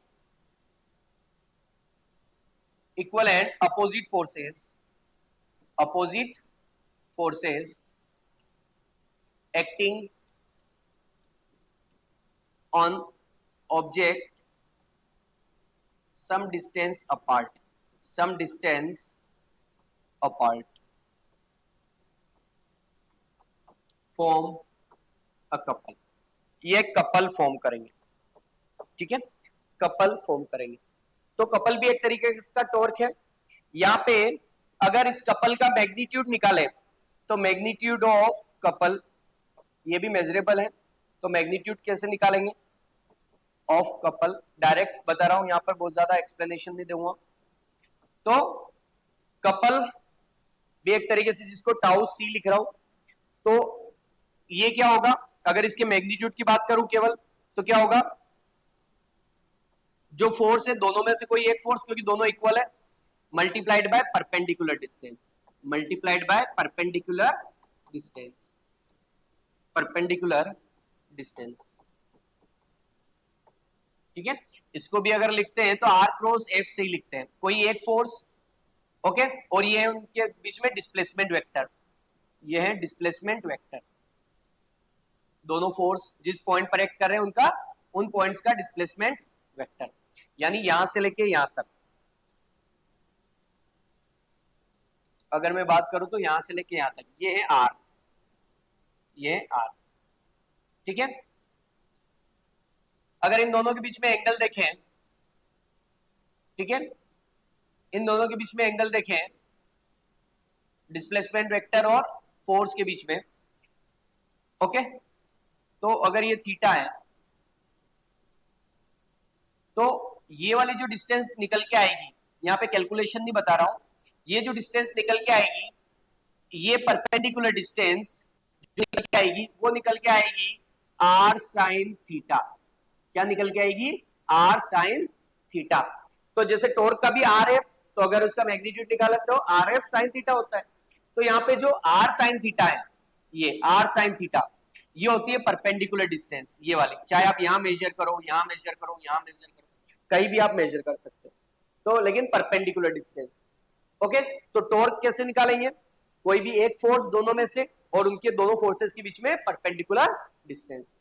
opposite forces acting on object some distance apart form a couple। ये कपल फॉर्म करेंगे, ठीक है, कपल फॉर्म करेंगे। तो कपल भी एक तरीके का टॉर्क है। यहाँ पे अगर इस कपल का मैग्नीट्यूड निकाले तो मैग्नीट्यूड ऑफ कपल, ये भी मेजरेबल है, तो मैग्नीट्यूड कैसे निकालेंगे ऑफ कपल, डायरेक्ट बता रहा हूं, यहां पर बहुत ज्यादा एक्सप्लेनेशन नहीं दूंगा। तो कपल भी एक तरीके से, जिसको टाउ सी लिख रहा हूं, तो ये क्या होगा, अगर इसके मैग्नीट्यूड की बात करूं केवल, तो क्या होगा, जो फोर्स है दोनों में से कोई एक फोर्स, क्योंकि दोनों इक्वल है, मल्टीप्लाइड बाय परपेंडिकुलर डिस्टेंस, ठीक है। इसको भी अगर लिखते हैं तो आर क्रॉस एफ से ही लिखते हैं, कोई एक फोर्स, ओके, और ये है उनके बीच में डिस्प्लेसमेंट वेक्टर, ये है डिस्प्लेसमेंट वेक्टर, दोनों फोर्स जिस पॉइंट पर एक्ट कर रहे हैं उनका, उन पॉइंट्स का डिस्प्लेसमेंट वेक्टर, यानी यहां से लेके यहां तक, अगर मैं बात करूं तो यहां से लेके यहां तक, ये है आर, ये है आर, ठीक है। अगर इन दोनों के बीच में एंगल देखें, ठीक है, इन दोनों के बीच में एंगल देखें, डिस्प्लेसमेंट वेक्टर और फोर्स के बीच में, ओके, तो अगर ये थीटा है, तो ये वाली जो डिस्टेंस निकल के आएगी, यहाँ पे कैलकुलेशन नहीं बता रहा हूं, ये जो डिस्टेंस निकल के आएगी, ये परपेंडिकुलर डिस्टेंस जो निकल के आएगी, वो निकल के आएगी आर साइन थीटा। क्या निकल के आएगी, आर साइन थीटा। तो जैसे टॉर्क का भी आर एफ, तो अगर उसका मैग्नीट्यूड निकाला तो आर एफ साइन थीटा होता है। तो यहाँ पे जो आर साइन थीटा है, ये आर साइन थीटा, ये होती है परपेंडिकुलर डिस्टेंस, ये वाली, चाहे आप यहां मेजर करो, यहां मेजर करो, यहां मेजर करो, कहीं भी आप मेजर कर सकते हो, तो लेकिन परपेंडिकुलर डिस्टेंस, ओके। तो टॉर्क कैसे निकालेंगे, कोई भी एक फोर्स दोनों में से और उनके दोनों फोर्सेस के बीच में परपेंडिकुलर डिस्टेंस,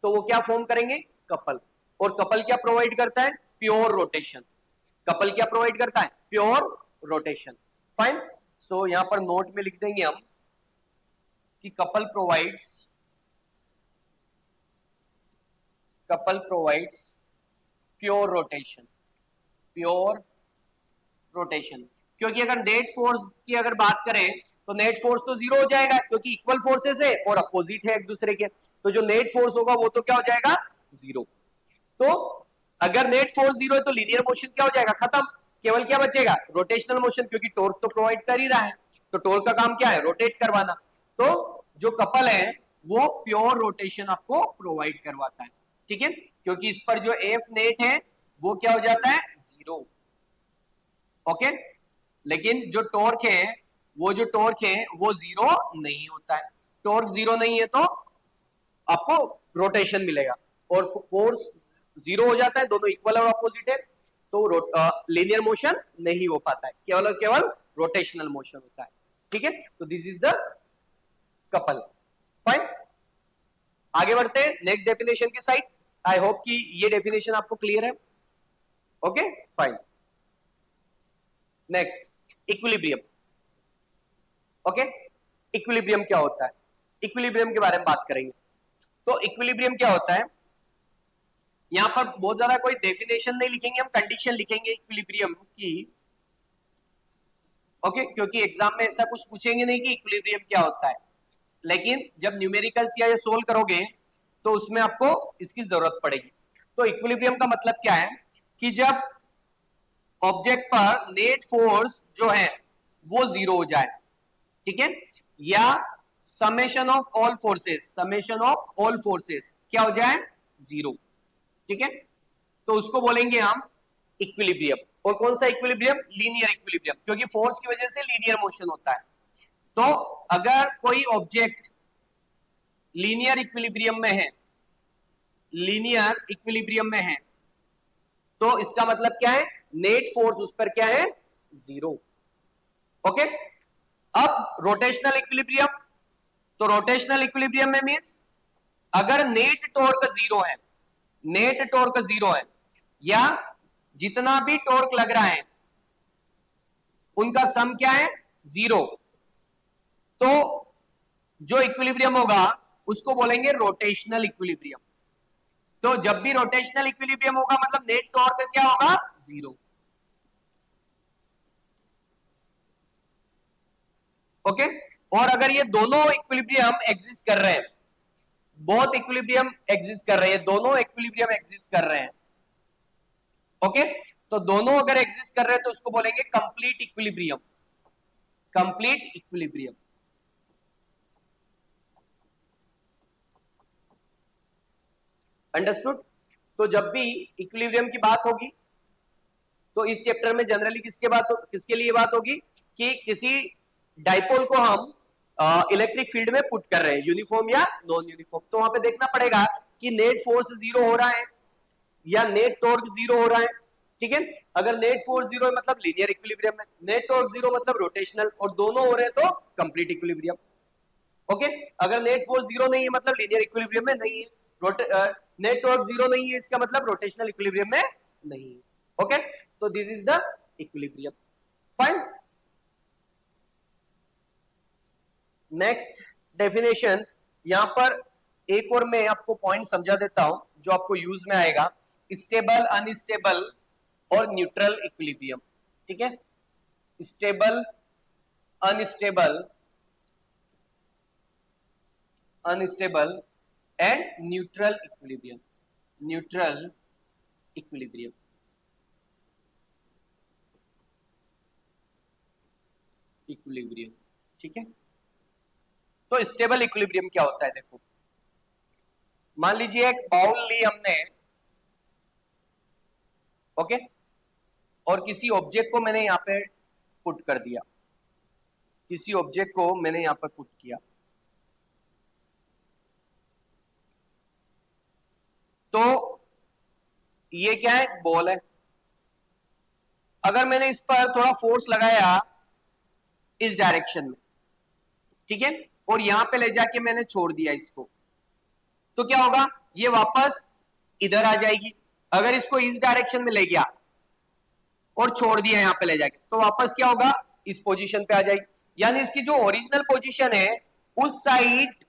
तो वो क्या फॉर्म करेंगे, कपल। और कपल क्या प्रोवाइड करता है, प्योर रोटेशन। कपल क्या प्रोवाइड करता है, प्योर रोटेशन। फाइन, सो यहां पर नोट में लिख देंगे हम कि कपल प्रोवाइड्स प्योर रोटेशन, क्योंकि अगर नेट फोर्स की अगर बात करें तो नेट फोर्स तो जीरो हो जाएगा, क्योंकि इक्वल फोर्सेस है और अपोजिट है एक दूसरे के, तो जो नेट फोर्स होगा वो तो क्या हो जाएगा, जीरो। तो अगर नेट फोर्स जीरो है तो लीनियर मोशन क्या हो जाएगा, खत्म, केवल क्या बचेगा, रोटेशनल मोशन, क्योंकि टॉर्क तो प्रोवाइड कर ही रहा है, तो टॉर्क का काम क्या है, रोटेट करवाना। तो जो कपल है वो प्योर रोटेशन आपको प्रोवाइड करवाता है, ठीक है, क्योंकि इस पर जो एफ नेट है वो क्या हो जाता है, जीरो, ओके। लेकिन जो टॉर्क है वो जीरो नहीं होता है, टॉर्क जीरो नहीं है तो आपको रोटेशन मिलेगा, और फोर्स जीरो हो जाता है, दोनों इक्वल और अपोजिट है, तो लीनियर मोशन नहीं हो पाता है, केवल और केवल रोटेशनल मोशन होता है, ठीक है। तो this is the couple. Fine, आगे बढ़ते हैं नेक्स्ट डेफिनेशन की साइड। आई होप कि ये डेफिनेशन आपको क्लियर है, okay, fine. Next equilibrium, okay. Equilibrium क्या होता है, इक्विलिब्रियम के बारे में बात करेंगे। तो इक्विलिब्रियम क्या होता है, यहां पर बहुत ज्यादा कोई डेफिनेशन नहीं लिखेंगे, हम कंडीशन लिखेंगे इक्विलिब्रियम की, ओके, क्योंकि एग्जाम में ऐसा कुछ पूछेंगे नहीं कि इक्विलिब्रियम क्या होता है, लेकिन जब न्यूमेरिकल्स या ये सोल्व करोगे तो उसमें आपको इसकी जरूरत पड़ेगी। तो इक्विलिब्रियम का मतलब क्या है कि जब ऑब्जेक्ट पर नेट फोर्स जो है वो जीरो हो जाए, ठीक है, या समेशन ऑफ ऑल फोर्सेस क्या हो जाए, जीरो, ठीक है। तो उसको बोलेंगे हम इक्विलिब्रियम। और कौन सा इक्विलिब्रियम? लीनियर इक्विलिब्रियम, क्योंकि फोर्स की वजह से लीनियर मोशन होता है। तो अगर कोई ऑब्जेक्ट लीनियर इक्विलिब्रियम में है, लीनियर इक्विलिब्रियम में है, तो इसका मतलब क्या है? नेट फोर्स उस पर क्या है? जीरो। ओके। अब रोटेशनल इक्विलिब्रियम, तो रोटेशनल इक्विलिब्रियम में मींस अगर नेट टॉर्क जीरो है, नेट टॉर्क जीरो है, या जितना भी टॉर्क लग रहा है उनका सम क्या है? जीरो, तो जो इक्विलिब्रियम होगा उसको बोलेंगे रोटेशनल इक्विलिब्रियम। तो जब भी रोटेशनल इक्विलिब्रियम होगा मतलब नेट टॉर्क क्या होगा? जीरो। ओके। और अगर ये दोनों इक्विलिब्रियम एग्जिस्ट कर रहे हैं, बहुत इक्विलिब्रियम एग्जिस्ट कर रहे हैं, दोनों इक्विलिब्रियम एग्जिस्ट कर रहे हैं, ओके, तो दोनों अगर एग्जिस्ट कर रहे हैं तो उसको बोलेंगे complete equilibrium, complete equilibrium. Understood? तो जब भी इक्विलिब्रियम की बात होगी तो इस चैप्टर में जनरली किसके लिए बात होगी कि किसी डाइपोल को हम इलेक्ट्रिक फील्ड में पुट कर रहे हैं, यूनिफॉर्म या नॉन यूनिफॉर्म। तो वहां पे देखना पड़ेगा कि नेट फोर्स जीरो हो रहा है या नेट टॉर्क जीरो हो रहा है। ठीक है, अगर नेट फोर्स जीरो है मतलब लीनियर इक्विलिब्रियम है, नेट टॉर्क जीरो मतलब रोटेशनल, और दोनों हो रहे हैं तो कंप्लीट इक्विलिब्रियम। ओके, अगर नेट फोर्स जीरो नहीं है मतलब लीनियर इक्विलिब्रियम में नहीं है, नेट टॉर्क जीरो नहीं है इसका मतलब रोटेशनल इक्विलिब्रियम में नहीं है। ओके, तो this is the equilibrium. Fine. Next definition, यहां पर एक और मैं आपको पॉइंट समझा देता हूं जो आपको यूज में आएगा, स्टेबल, अनस्टेबल और न्यूट्रल इक्विलिब्रियम। ठीक है, stable, unstable, unstable and neutral equilibrium, neutral equilibrium. Equilibrium, ठीक है। तो स्टेबल इक्विलिब्रियम क्या होता है? देखो, मान लीजिए एक बाउल ली हमने, ओके, और किसी ऑब्जेक्ट को मैंने यहां पे पुट कर दिया, किसी ऑब्जेक्ट को मैंने यहां पर पुट किया, तो ये क्या है? बॉल है। अगर मैंने इस पर थोड़ा फोर्स लगाया इस डायरेक्शन में, ठीक है, और यहां पे ले जाके मैंने छोड़ दिया इसको, तो क्या होगा? ये वापस इधर आ जाएगी। अगर इसको इस डायरेक्शन में ले गया और छोड़ दिया यहां पे ले जाके, तो वापस क्या होगा? इस पोजीशन पे आ जाएगी। यानी इसकी जो ओरिजिनल पोजीशन है उस साइड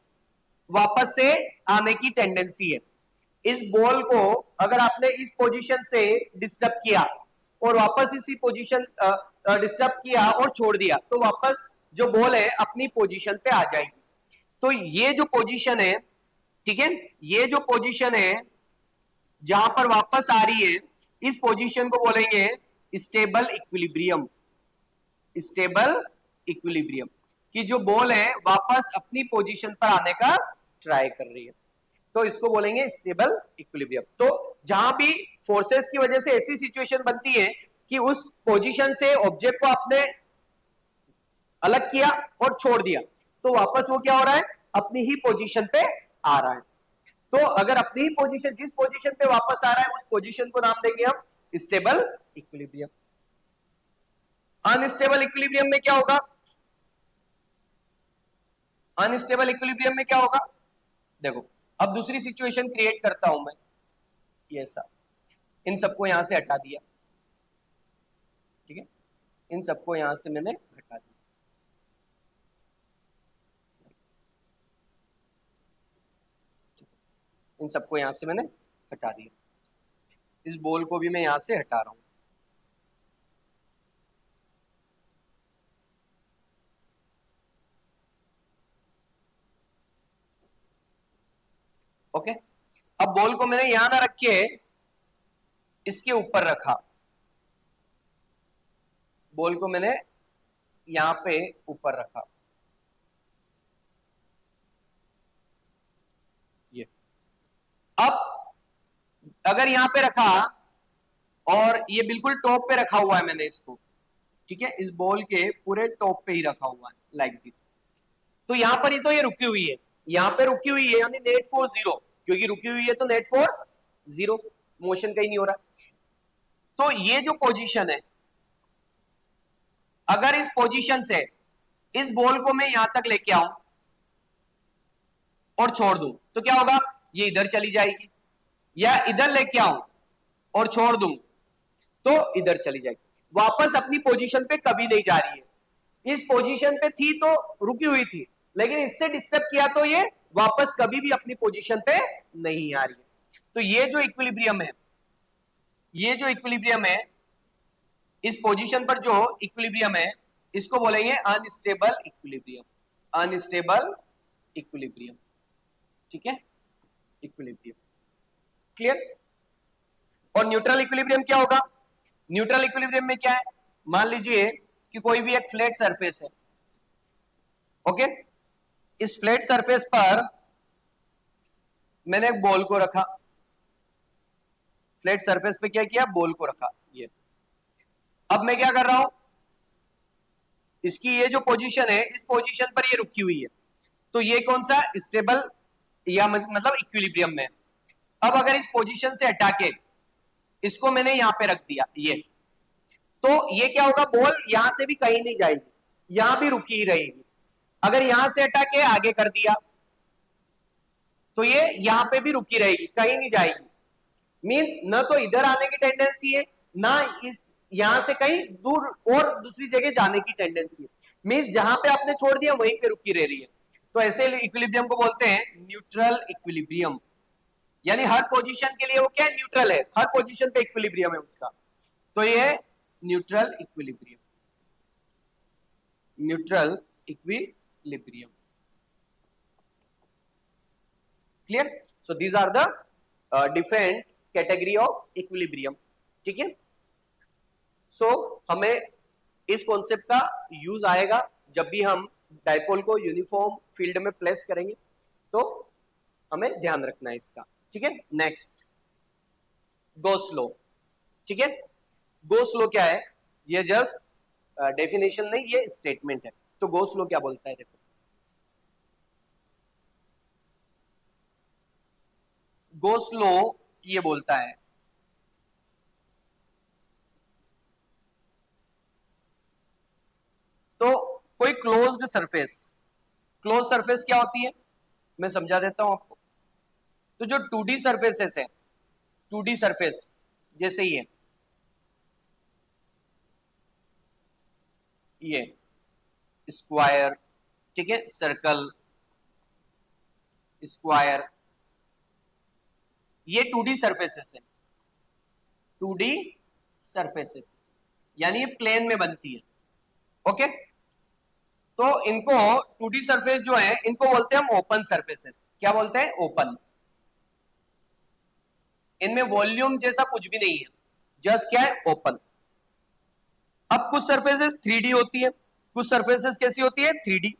वापस से आने की टेंडेंसी है। इस बॉल को अगर आपने इस पोजीशन से डिस्टर्ब किया और वापस इसी पोजीशन डिस्टर्ब किया और छोड़ दिया, तो वापस जो बॉल है अपनी पोजीशन पे आ जाएगी। तो ये जो पोजीशन है, ठीक है, ये जो पोजीशन है जहां पर वापस आ रही है, इस पोजीशन को बोलेंगे स्टेबल इक्विलिब्रियम। स्टेबल इक्विलिब्रियम कि जो बॉल है वापस अपनी पोजीशन पर आने का ट्राई कर रही है, तो इसको बोलेंगे स्टेबल इक्विलिब्रियम। तो जहां भी फोर्सेस की वजह से ऐसी सिचुएशन बनती है कि उस पोजीशन से ऑब्जेक्ट को आपने अलग किया और छोड़ दिया, तो वापस वो क्या हो रहा है? अपनी ही पोजीशन पे आ रहा है। तो अगर अपनी ही पोजीशन, जिस पोजीशन पे वापस आ रहा है उस पोजीशन को नाम देंगे हम स्टेबल इक्विलिब्रियम। अनस्टेबल इक्विलिब्रियम में क्या होगा? अनस्टेबल इक्विलिब्रियम में क्या होगा? देखो, अब दूसरी सिचुएशन क्रिएट करता हूं मैं, ये ऐसा, इन सबको यहां से हटा दिया, ठीक है, इन सबको यहां से मैंने हटा दिया, इन सबको यहां से मैंने हटा दिया, इस बॉल को भी मैं यहां से हटा रहा हूं। ओके, अब बॉल को मैंने यहां ना रख के इसके ऊपर रखा, बॉल को मैंने यहां पे ऊपर रखा, ये। अब अगर यहां पे रखा और ये बिल्कुल टॉप पे रखा हुआ है मैंने इसको, ठीक है, इस बॉल के पूरे टॉप पे ही रखा हुआ है लाइक दिस। तो यहां पर ही तो ये रुकी हुई है, यहां पे रुकी हुई है, यानी नेट फोर्स जीरो, क्योंकि रुकी हुई है तो नेट फोर्स जीरो, मोशन कहीं नहीं हो रहा। तो ये जो पोजीशन है, अगर इस पोजीशन से इस बॉल को मैं यहां तक लेके आऊं और छोड़ दूं तो क्या होगा, ये इधर चली जाएगी, या इधर लेके आऊं और छोड़ दूं तो इधर चली जाएगी, वापस अपनी पोजीशन पे कभी नहीं जा रही है। इस पोजीशन पे थी तो रुकी हुई थी, लेकिन इससे डिस्टर्ब किया तो ये वापस कभी भी अपनी पोजीशन पे नहीं आ रही है। तो ये जो इक्विलिब्रियम है, ये जो इक्विलिब्रियम है, इस पोजीशन पर जो इक्विलिब्रियम है, इसको बोलेंगे अनस्टेबल इक्विलिब्रियम, अनस्टेबल इक्विलिब्रियम, ठीक है, इक्विलिब्रियम, क्लियर। और न्यूट्रल इक्विलिब्रियम क्या होगा, न्यूट्रल इक्विलिब्रियम में क्या है, मान लीजिए कि कोई भी एक फ्लैट सरफेस है, ओके, इस फ्लैट सरफेस पर मैंने एक बॉल को रखा, फ्लैट सरफेस पे क्या किया, बॉल को रखा, ये अब मैं क्या कर रहा हूं, इसकी ये जो पोजीशन है, इस पोजीशन पर ये रुकी हुई है, तो ये कौन सा स्टेबल या मतलब इक्विलिब्रियम में। अब अगर इस पोजीशन से हटा के इसको मैंने यहां पे रख दिया, ये तो ये क्या होगा, बॉल यहां से भी कहीं नहीं जाएगी, यहां भी रुकी ही रहेगी। अगर यहां से हटा के आगे कर दिया तो ये यहां पे भी रुकी रहेगी, कहीं नहीं जाएगी। मींस न तो इधर आने की टेंडेंसी है, ना इस यहां से कहीं दूर और दूसरी जगह जाने की टेंडेंसी है। मींस जहां पे आपने छोड़ दिया वहीं पे रुकी रह रही है। तो ऐसे इक्विलिब्रियम को बोलते हैं न्यूट्रल इक्विलिब्रियम, यानी हर पोजीशन के लिए वो क्या है, न्यूट्रल है, हर पोजीशन पे इक्विलिब्रियम है उसका। तो ये neutral equilibrium, neutral equilibrium, clear. So these are the different category of equilibrium, ठीक है। सो हमें इस कॉन्सेप्ट का यूज आएगा जब भी हम डायपोल को यूनिफॉर्म फील्ड में प्लेस करेंगे, तो हमें ध्यान रखना है इसका, ठीक है। नेक्स्ट, गोस लॉ, ठीक है। गोस लॉ क्या है, ये जस्ट डेफिनेशन नहीं, ये स्टेटमेंट है। तो गोस लॉ क्या बोलता है, देखो, गोस लॉ ये बोलता है तो कोई क्लोज्ड सरफेस, क्लोज सरफेस क्या होती है मैं समझा देता हूं आपको। तो जो 2D सरफेसेस है, 2D सरफेस जैसे ये स्क्वायर, ठीक है, सर्कल, स्क्वायर, ये 2D सरफेसेस है, 2D सरफेसेस, यानी ये प्लेन में बनती है, ओके। तो इनको 2D सरफेस जो है इनको बोलते हैं हम ओपन सरफेसेस, क्या बोलते हैं, ओपन। इनमें वॉल्यूम जैसा कुछ भी नहीं है, जस्ट क्या है, ओपन। अब कुछ सरफेसेस 3D होती है, कुछ सरफेसेस कैसी होती है, 3D।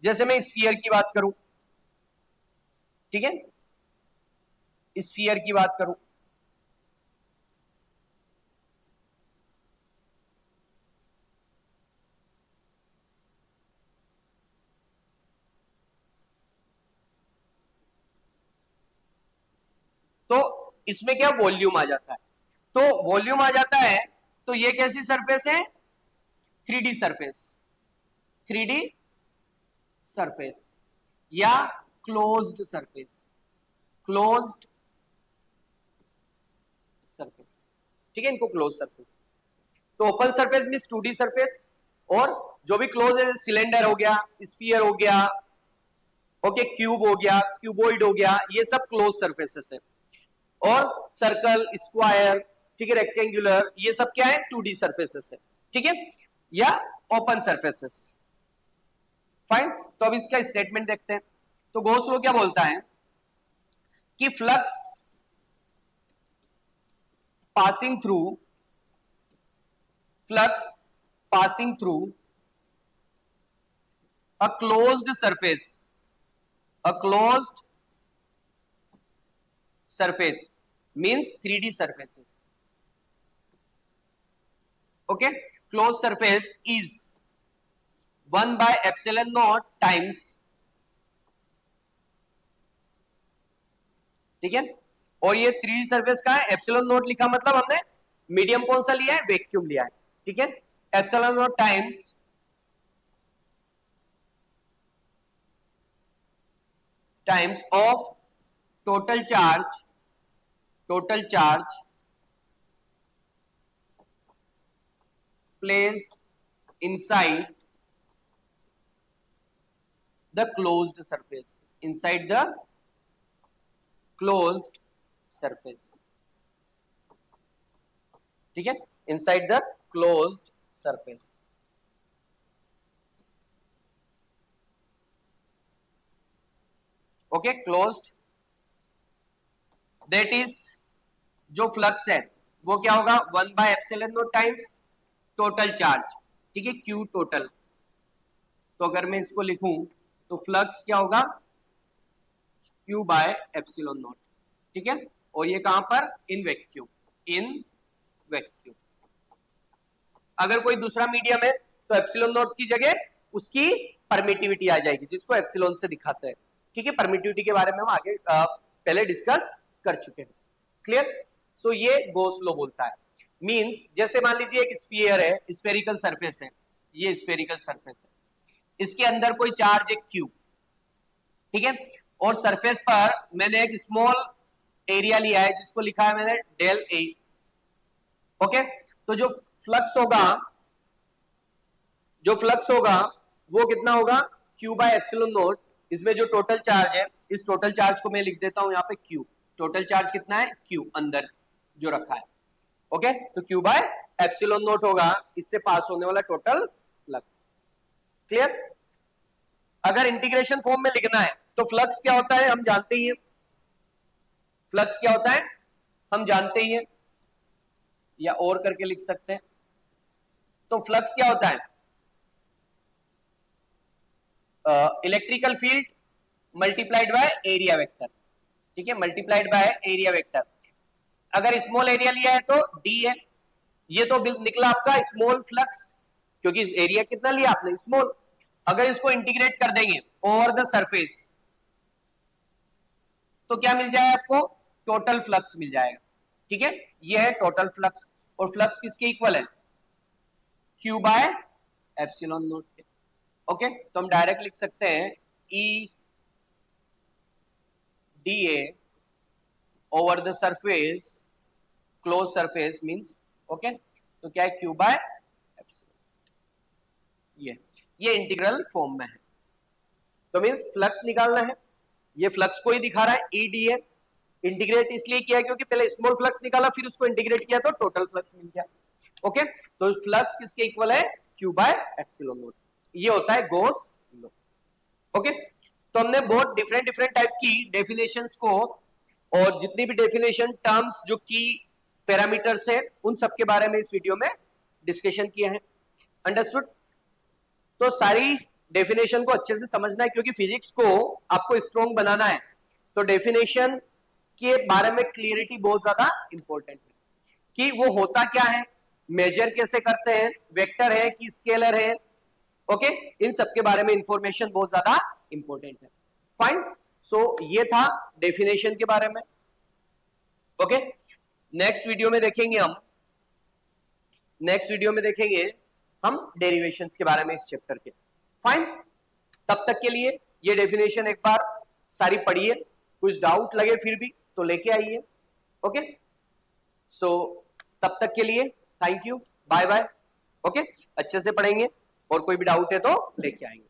जैसे मैं स्फीयर की बात करूं, ठीक है, स्फीयर की बात करूं, तो इसमें क्या वॉल्यूम आ जाता है। तो वॉल्यूम आ जाता है तो ये कैसी सरफेस है, 3D सरफेस, 3D सरफेस या क्लोज्ड सरफेस, क्लोज्ड सरफेस, ठीक है, इनको क्लोज सरफेस। तो open surface means 2D surface, और जो भी क्लोज है, सिलेंडर हो गया, स्फीयर हो गया, ओके, क्यूब हो गया, क्यूबॉइड हो गया, ये सब क्लोज सरफेसेस है। और सर्कल, स्क्वायर, ठीक है, रेक्टेंगुलर, ये सब क्या है, 2D सरफेसेस है, ठीक है, या ओपन सरफेसेस, फाइन। तो अब इसका स्टेटमेंट देखते हैं। तो गॉस लॉ क्या बोलता है कि flux passing through, flux passing through a closed surface, a closed surface means 3D surfaces, okay, close surface is 1/ε0 times, ठीक है, और ये 3D सरफेस का है, एप्सिलॉन नॉट लिखा मतलब हमने मीडियम कौन सा लिया है, वैक्यूम लिया है, ठीक है, epsilon not times of total charge placed inside the closed surface, inside the closed surface, ठीक है, inside the closed surface, okay, closed, that is जो फ्लक्स है वो क्या होगा, 1/ε0 टाइम्स टोटल चार्ज, ठीक है, क्यू टोटल। तो अगर मैं इसको लिखूं तो फ्लक्स क्या होगा, Q/ε0, ठीक है, और ये कहां पर, इन वैक्यूम। अगर कोई दूसरा मीडियम है तो एप्सिलॉन नॉट की जगह उसकी परमिटिविटी आ जाएगी, जिसको एप्सिलॉन से दिखाते हैं, ठीक है, परमिटिविटी के बारे में हम आगे पहले डिस्कस कर चुके हैं, क्लियर। सो ये गॉस लॉ बोलता है, मींस जैसे मान लीजिए एक स्फीयर है, स्फेरिकल सरफेस है, ये स्फेरिकल सरफेस है, इसके अंदर कोई चार्ज है Q, ठीक है, और सरफेस पर मैंने एक स्मॉल एरिया लिया है जिसको लिखा है मैंने डेल A, ओके, तो जो फ्लक्स होगा वो कितना होगा, Q/ε0, इसमें जो टोटल चार्ज है, इस टोटल चार्ज को मैं लिख देता हूं यहाँ पे Q, टोटल चार्ज कितना है Q अंदर जो रखा है, ओके, तो Q/ε0 होगा इससे पास होने वाला टोटल फ्लक्स, क्लियर। अगर इंटीग्रेशन फॉर्म में लिखना है तो फ्लक्स क्या होता है हम जानते ही हैं, फ्लक्स क्या होता है हम जानते ही हैं, या और करके लिख सकते हैं, तो फ्लक्स क्या होता है, electrical field multiplied by area vector, ठीक है, मल्टीप्लाइड बाय एरिया वेक्टर। अगर स्मॉल एरिया लिया है तो डी है, ये तो निकला आपका स्मॉल फ्लक्स, क्योंकि एरिया कितना लिया आपने, स्मॉल। अगर इसको इंटीग्रेट कर देंगे ओवर द सरफेस तो क्या मिल जाए आपको, टोटल फ्लक्स मिल जाएगा, ठीक है, ये है टोटल फ्लक्स, और फ्लक्स किसके इक्वल है, Q/ε0, ओके, तो हम डायरेक्ट लिख सकते हैं E dA over the surface, close surface means, okay, तो क्या है Q/ε, ये इंटीग्रल फॉर्म में है, तो मींस फ्लक्स निकालना है, ये फ्लक्स को ही दिखा रहा है, E dA, इंटीग्रेट इसलिए किया क्योंकि पहले स्मॉल फ्लक्स निकाला फिर उसको इंटीग्रेट किया तो टोटल फ्लक्स मिल गया, ओके, तो फ्लक्स किसके इक्वल है, Q/ε0, ये होता है गॉस लॉ, ओके। तो हमने बहुत डिफरेंट टाइप की डेफिनेशंस को, और जितनी भी डेफिनेशन टर्म्स जो की पैरामीटर्स है उन सब के बारे में इस वीडियो में डिस्कशन किया है, अंडरस्टूड। तो सारी डेफिनेशन को अच्छे से समझना है क्योंकि फिजिक्स को आपको स्ट्रॉन्ग बनाना है, तो डेफिनेशन के बारे में क्लियरिटी बहुत ज्यादा इंपॉर्टेंट है कि वो होता क्या है, मेजर कैसे करते हैं, वेक्टर है कि स्केलर है, ओके, इन सब के बारे में इंफॉर्मेशन बहुत ज्यादा इंपॉर्टेंट है, फाइन। सो ये था डेफिनेशन के बारे में, ओके। नेक्स्ट वीडियो में देखेंगे हम डेरिवेशंस के बारे में इस चैप्टर के, फाइन। तब तक के लिए ये डेफिनेशन एक बार सारी पढ़िए, कुछ डाउट लगे फिर भी तो लेके आइए, ओके। सो तब तक के लिए thank you, bye bye, okay, अच्छे से पढ़ेंगे और कोई भी डाउट है तो लेके आएंगे।